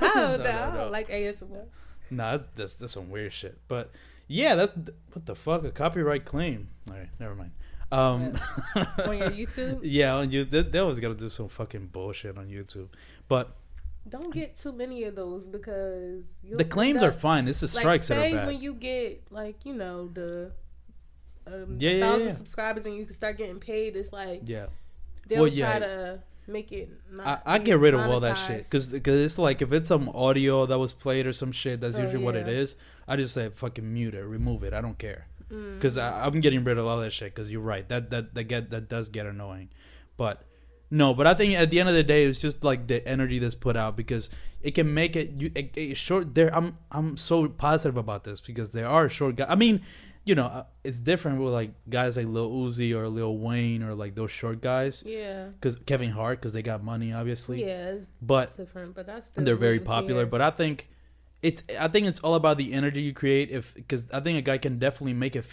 I don't know. I don't like ASMR. Nah, that's some weird shit. But yeah, what the fuck? A copyright claim. All right, never mind. On your YouTube? Yeah, on YouTube. They always gotta do some fucking bullshit on YouTube. But don't get too many of those because the claims are fine. It's the strikes that are bad. When you get like the 1,000 subscribers and you can start getting paid, it's like they'll try to make it not I get rid of all that shit because it's like if it's some audio that was played or some shit, that's usually what it is. I just say fucking mute it, remove it. I don't care because I'm getting rid of all that shit because you're right, that does get annoying. But I think at the end of the day it's just like the energy that's put out because it can make it short. There I'm so positive about this because there are short guys. I mean, it's different with like guys like Lil Uzi or Lil Wayne or like those short guys. Yeah. Because Kevin Hart, because they got money, obviously. Yeah. But different, but that's they're very popular. But I think it's all about the energy you create. Because I think a guy can definitely make it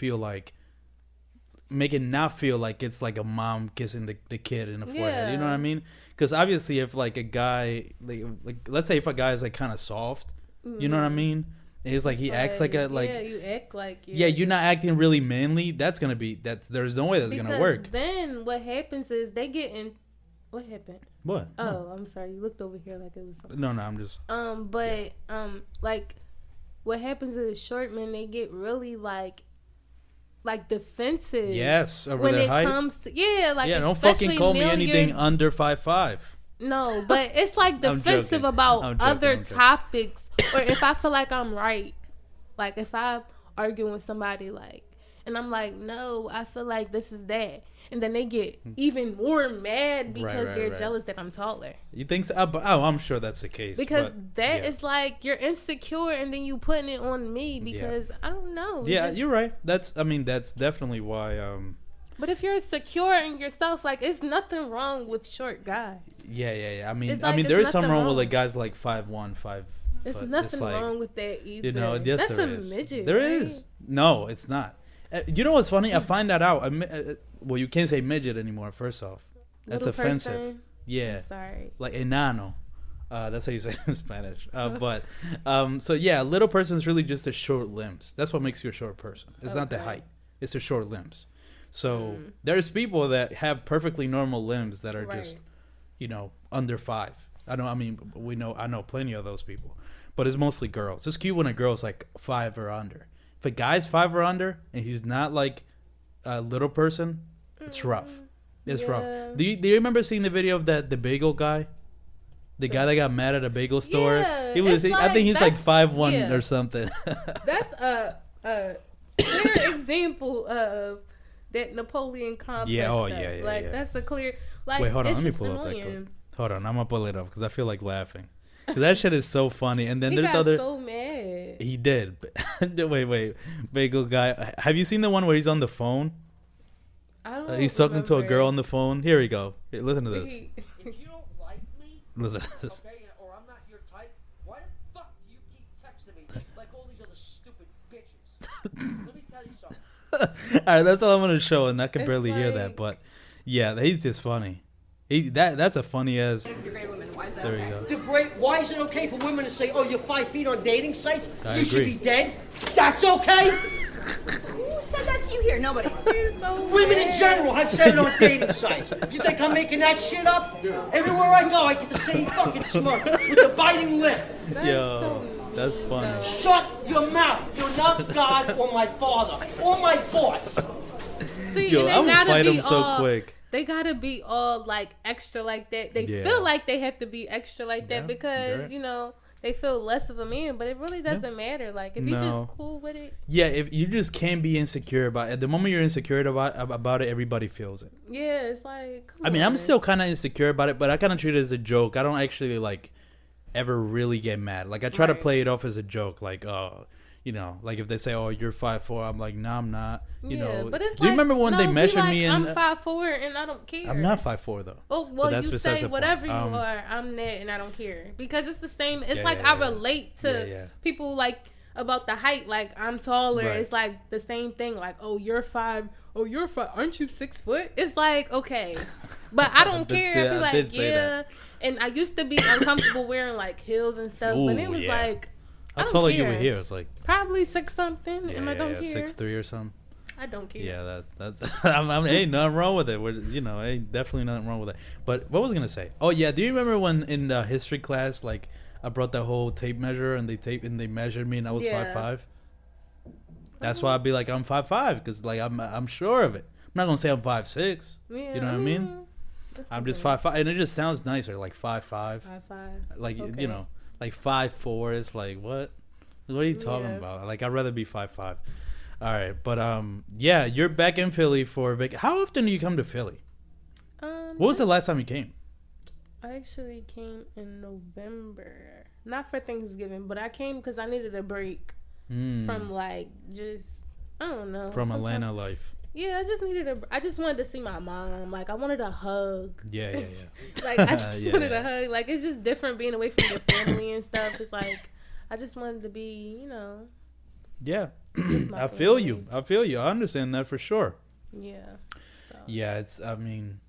not feel like it's like a mom kissing the kid in the forehead. You know what I mean? Because obviously, if like a guy like let's say if a guy is like kind of soft, you know what I mean? It's like he acts like a like you act like you're not acting really manly. There's no way that's gonna work. Then what happens is they get in. What happened? What? Oh, I'm sorry. You looked over here like it was something. No, I'm just. Like what happens is short men, they get really like defensive. Yes, over when their it height. Comes to don't fucking call me anything under 5'5". No, but it's like defensive about other topics. Or if I feel like I'm right, like if I'm arguing with somebody, like, and I'm like, no, I feel like this is that, and then they get even more mad because they're jealous that I'm taller. You think so? I'm sure that's the case. Because that is like you're insecure, and then you putting it on me because I don't know. Yeah, you're right. That's definitely why. But if you're secure in yourself, like it's nothing wrong with short guys. Yeah. I mean, there is something wrong with like guys like 5'1", 5. There's nothing wrong with that either. Yes, that's a midget. There is. No, it's not. You know what's funny? I find that out. Well, you can't say midget anymore. First off, that's offensive. Person? Yeah. I'm sorry. Like enano. That's how you say it in Spanish. So yeah, a little person is really just the short limbs. That's what makes you a short person. It's not the height. It's the short limbs. So there's people that have perfectly normal limbs that are just, under 5. I know plenty of those people. But it's mostly girls. It's cute when a girl's like 5 or under. If a guy's 5 or under and he's not like a little person, it's rough. It's rough. Do you remember seeing the video of the bagel guy? The guy that got mad at a bagel store? Yeah, I think he's like 5'1" or something. That's a clear example of that Napoleon complex. Yeah. That's a clear. Like, wait, hold on. Let me pull up that clip. Hold on. I'm going to pull it up because I feel like laughing. Because that shit is so funny. And then he there's got so mad. He did. Wait. Bagel guy. Have you seen the one where he's on the phone? I don't He's talking to a girl on the phone. Here we go. Here, listen to this. If you don't like me, listen to this. Okay, or I'm not your type, why the fuck do you keep Let me tell you something. All right, that's all I'm gonna show, and I can barely hear that, but yeah, he's just funny. That's a funny ass. Degrade women. Why is that There okay? you go. Degrade. Why is it okay for women to say, "Oh, you're 5 feet on dating sites"? I You should agree. be dead. That's okay. Who said that to you here? Nobody. Women in general have said it on dating sites. You think I'm making that shit up? Everywhere I go, I get the same fucking smirk with the biting lip. Yo, that's funny. Shut your mouth. You're not God or my father or my boss. See, Yo, and I'm they gonna gotta fight be him so all, quick. They gotta be all like extra like that. They Yeah. feel like they have to be extra like Yeah, that because right. you know they feel less of a man, but it really doesn't matter. Like if you're No. just cool with it, Yeah, if you just can't be insecure about it. At the moment you're insecure about it, everybody feels it. yeah, it's like. Come I mean, on, I'm man. still kind of insecure about it, but I kind of treat it as a joke. I don't actually like ever really get mad. Like I try to Right. play it off as a joke. Like, you know, like if they say, "Oh, you're 5'4," I'm like, "No, I'm not." You know. But it's Do you remember when no, they be measured like, me in? I'm 5'4" and I don't care. I'm not 5'4" though. Oh But well, that's you besides say the whatever point. you are. I'm that, and I don't care because it's the same. It's Yeah, like yeah, I yeah. relate to Yeah. people like about the height. Like I'm taller. Right. It's like the same thing. Like you're 5. Oh, you're 5. Aren't you 6 foot? It's like okay, but I don't care. Yeah, I be I like did say that. And I used to be uncomfortable wearing like heels and stuff, but Ooh, it was yeah. like I How don't tall are care. you were here? It's like Probably 6 something, and I don't care. 6'3" or something. I don't care. Yeah, that's. Ain't nothing wrong with it. Ain't definitely nothing wrong with it. But what was I gonna say? Oh yeah, do you remember when in the history class, like I brought that whole tape measure and they measured me and I was Yeah. 5'5"? That's why I'd be like I'm 5'5" because like I'm sure of it. I'm not gonna say I'm 5'6". Yeah, You know what I mean? I'm just 5'5", and it just sounds nicer, like 5'5". 5'5". Like Okay. you know, like 5'4" is like what? What are you talking Yeah. about? Like I'd rather be 5'5". All right, but yeah, you're back in Philly for How often do you come to Philly? What was the last time you came? I actually came in November. Not for Thanksgiving, but I came because I needed a break from like just I don't know From sometimes- Atlanta life. Yeah, I just wanted to see my mom. Like I wanted a hug. Yeah. Like I just Yeah, wanted yeah. a hug. Like it's just different being away from your family and stuff. It's like I just wanted to be, you know. Yeah, my I feel family. you. I feel you. I understand that for sure. Yeah. So. Yeah, it's. I mean,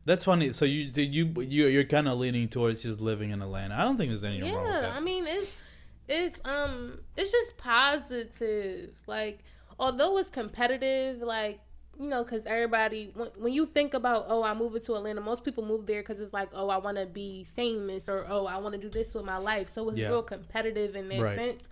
that's funny. So you're kind of leaning towards just living in Atlanta. I don't think there's anything wrong with Yeah, that. I mean it's just positive. Like although it's competitive, like you know, because everybody when you think about I'm moving to Atlanta, most people move there because it's like I want to be famous or I want to do this with my life. So it's real competitive in that Right. sense,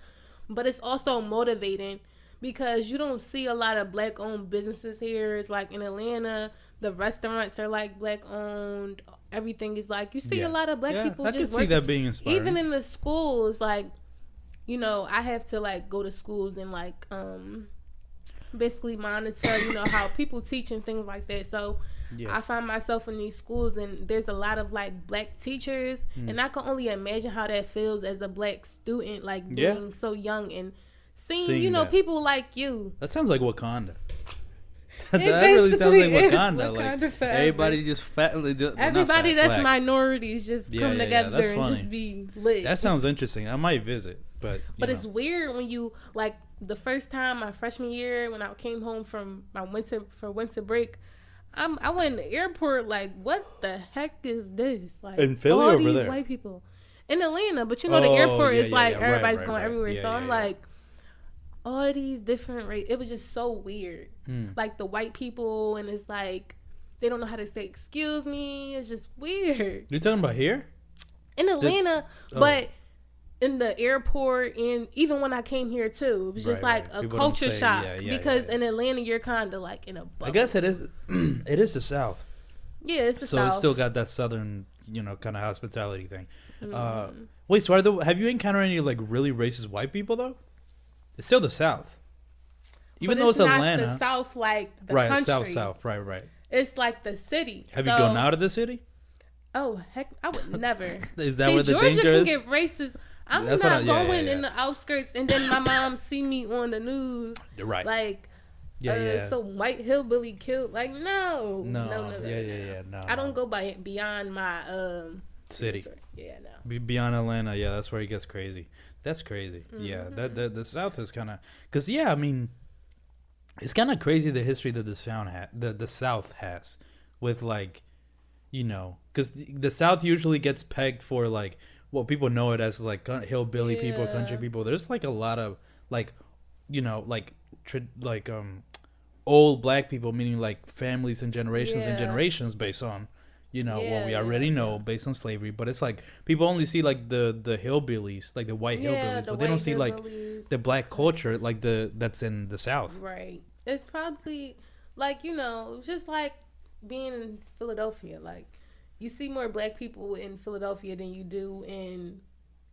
but it's also motivating because you don't see a lot of black owned businesses here. It's like in Atlanta, the restaurants are like black owned. Everything is like you see a lot of black people. I just can see working. that being inspiring. Even in the schools, like, you know, I have to like go to schools and like basically monitor, you know, how people teach and things like that. So I find myself in these schools and there's a lot of like black teachers and I can only imagine how that feels as a black student, like being so young and seeing you know, that. people like you. That sounds like Wakanda. It That really sounds like basically is Wakanda. Wakanda Like forever. everybody just Everybody that's black. minorities just come together that's and funny. just be lit. That sounds interesting. I might visit, but It's weird when you like the first time my freshman year when I came home from my winter break. I went in the airport like, what the heck is this? Like In Philly all or over these there? white people in Atlanta, but you know the airport is like Right, everybody's right, going right. everywhere. Yeah, So yeah, I'm yeah. like, all these different races. It was just so weird. Like the white people, and it's like they don't know how to say excuse me. It's just weird You're talking about here? in Atlanta, but in the airport and even when I came here too, it was just Right, like right. a People don't culture say- shock yeah, because yeah. in Atlanta you're kind of like in a bubble. I guess it is. It is the South, Yeah, it's the so South. it's still got that Southern, kind of hospitality thing. Wait, so have you encountered any like really racist white people though? It's still the South, even But though it's not Atlanta. the South, like the Right, country. South, right. It's like the city. Have you gone out of the city? Oh heck, I would never. Is that See, where the Georgia danger can is? get racist. I'm That's not what I- yeah, going yeah. in the outskirts and then my mom see me on the news Right. like Yeah. some white hillbilly killed. Like no. No. Yeah. No. I don't go beyond my City. Yeah, no. Beyond Atlanta, yeah, that's where it gets crazy. That's crazy. Yeah, that the South is kind of, cause I mean, it's kind of crazy the history that the South has with like, you know, cause the South usually gets pegged for like what people know it as like hillbilly people, country people. There's like a lot of like, you know, like old black people, meaning like families and generations based on, you know, what we already know based on slavery. But it's like people only see like the hillbillies, like the white hillbillies, but they don't see like the black culture like that's in the South. Right. It's probably like, you know, just like being in Philadelphia. Like you see more black people in Philadelphia than you do in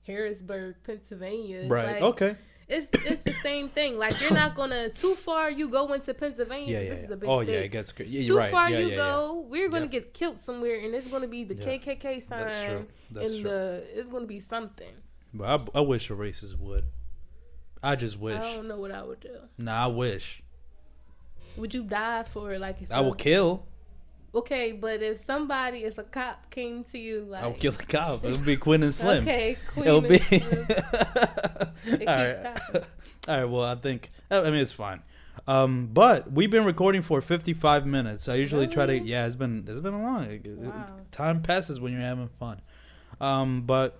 Harrisburg, Pennsylvania. Right. Like, okay. It's the same thing. Like you're not gonna too far. You go into Pennsylvania. This is a big state. It gets great. Yeah, too right. far you go, we're gonna get killed somewhere, and it's gonna be the KKK sign. That's true. It's gonna be something. But I wish the racists would. I just wish. I don't know what I would do. Nah, I wish. Would you die for like? If I will kill. Okay, but if a cop came to you, like I'll kill the cop. It'll be Quinn and Slim. Okay, Quinn It'll be. Slim. It keeps stopping. All right. Well, I mean, it's fine. But we've been recording for 55 minutes. I usually try to. Yeah, it's been a long. Wow. Time passes when you're having fun. But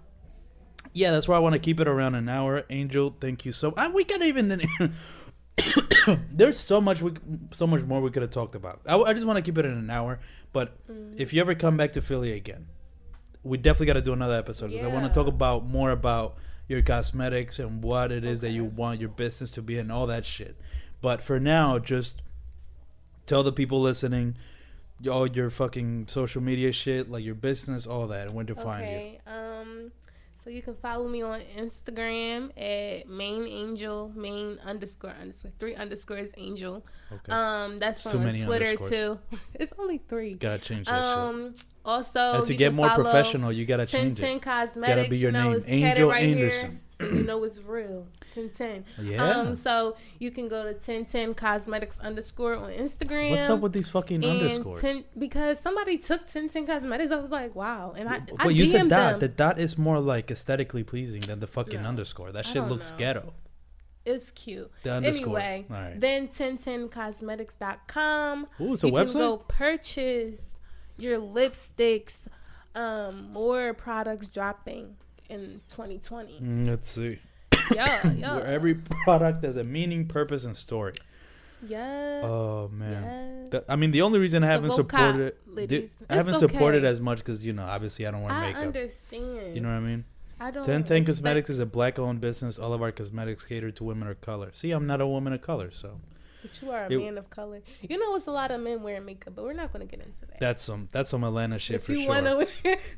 yeah, that's why I want to keep it around an hour. Angel, thank you so. We got even. There's so much more we could have talked about. I just want to keep it in an hour. But if you ever come back to Philly again, we definitely got to do another episode because I want to talk more about your cosmetics and what it is that you want your business to be and all that shit. But for now, just tell the people listening all your fucking social media shit, like your business, all that, and when to find you. So you can follow me on Instagram at main_angel, _3_ angel. Okay. That's so on Twitter too. It's only 3. Gotta change that shit. Also, as to get more professional, you gotta change 1010 it. Cosmetics. Gotta be your name, it's Angel right Anderson. Here, so you know it's real. 1010. Yeah. So you can go to 1010 Cosmetics _ on Instagram. What's up with these fucking underscores? Because somebody took 1010 Cosmetics. I was like, wow. And I you said DM'd dot. them. The dot is more like aesthetically pleasing than the fucking underscore. That shit looks ghetto. It's cute. The underscore. Anyway, right. then 1010cosmetics.com. Ooh, it's a you website? You can go purchase your lipsticks. More products dropping in 2020. Let's see. Yeah. Where every product has a meaning, purpose, and story. Yeah. Oh man. Yeah. I mean, the only reason I haven't supported I haven't supported as much because obviously I don't wear makeup. I understand. You know what I mean? I don't. 1010 Cosmetics is a black-owned business. All of our cosmetics cater to women of color. See, I'm not a woman of color, so. But you are a man of color. You know, it's a lot of men wearing makeup, but we're not going to get into that. That's some Atlanta shit for sure.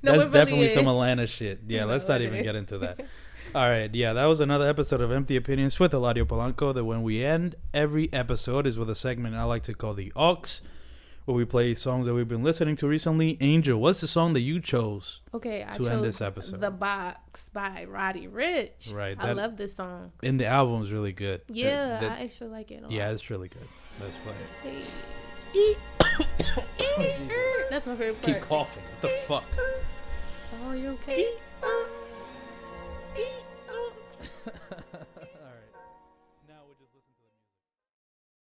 That's definitely some Atlanta shit. Yeah, let's not even get into that. All right, yeah, that was another episode of Empty Opinions with Eladio Polanco. That when we end every episode is with a segment I like to call the Aux, where we play songs that we've been listening to recently. Angel, what's the song that you chose? Okay, I to chose end this episode? The Box by Roddy Ricch. Right, I love this song. And the album is really good. Yeah, I actually like it a lot. Yeah, it's really good. Let's play it. Hey. That's my favorite part. Keep coughing. What the fuck? Oh, you okay?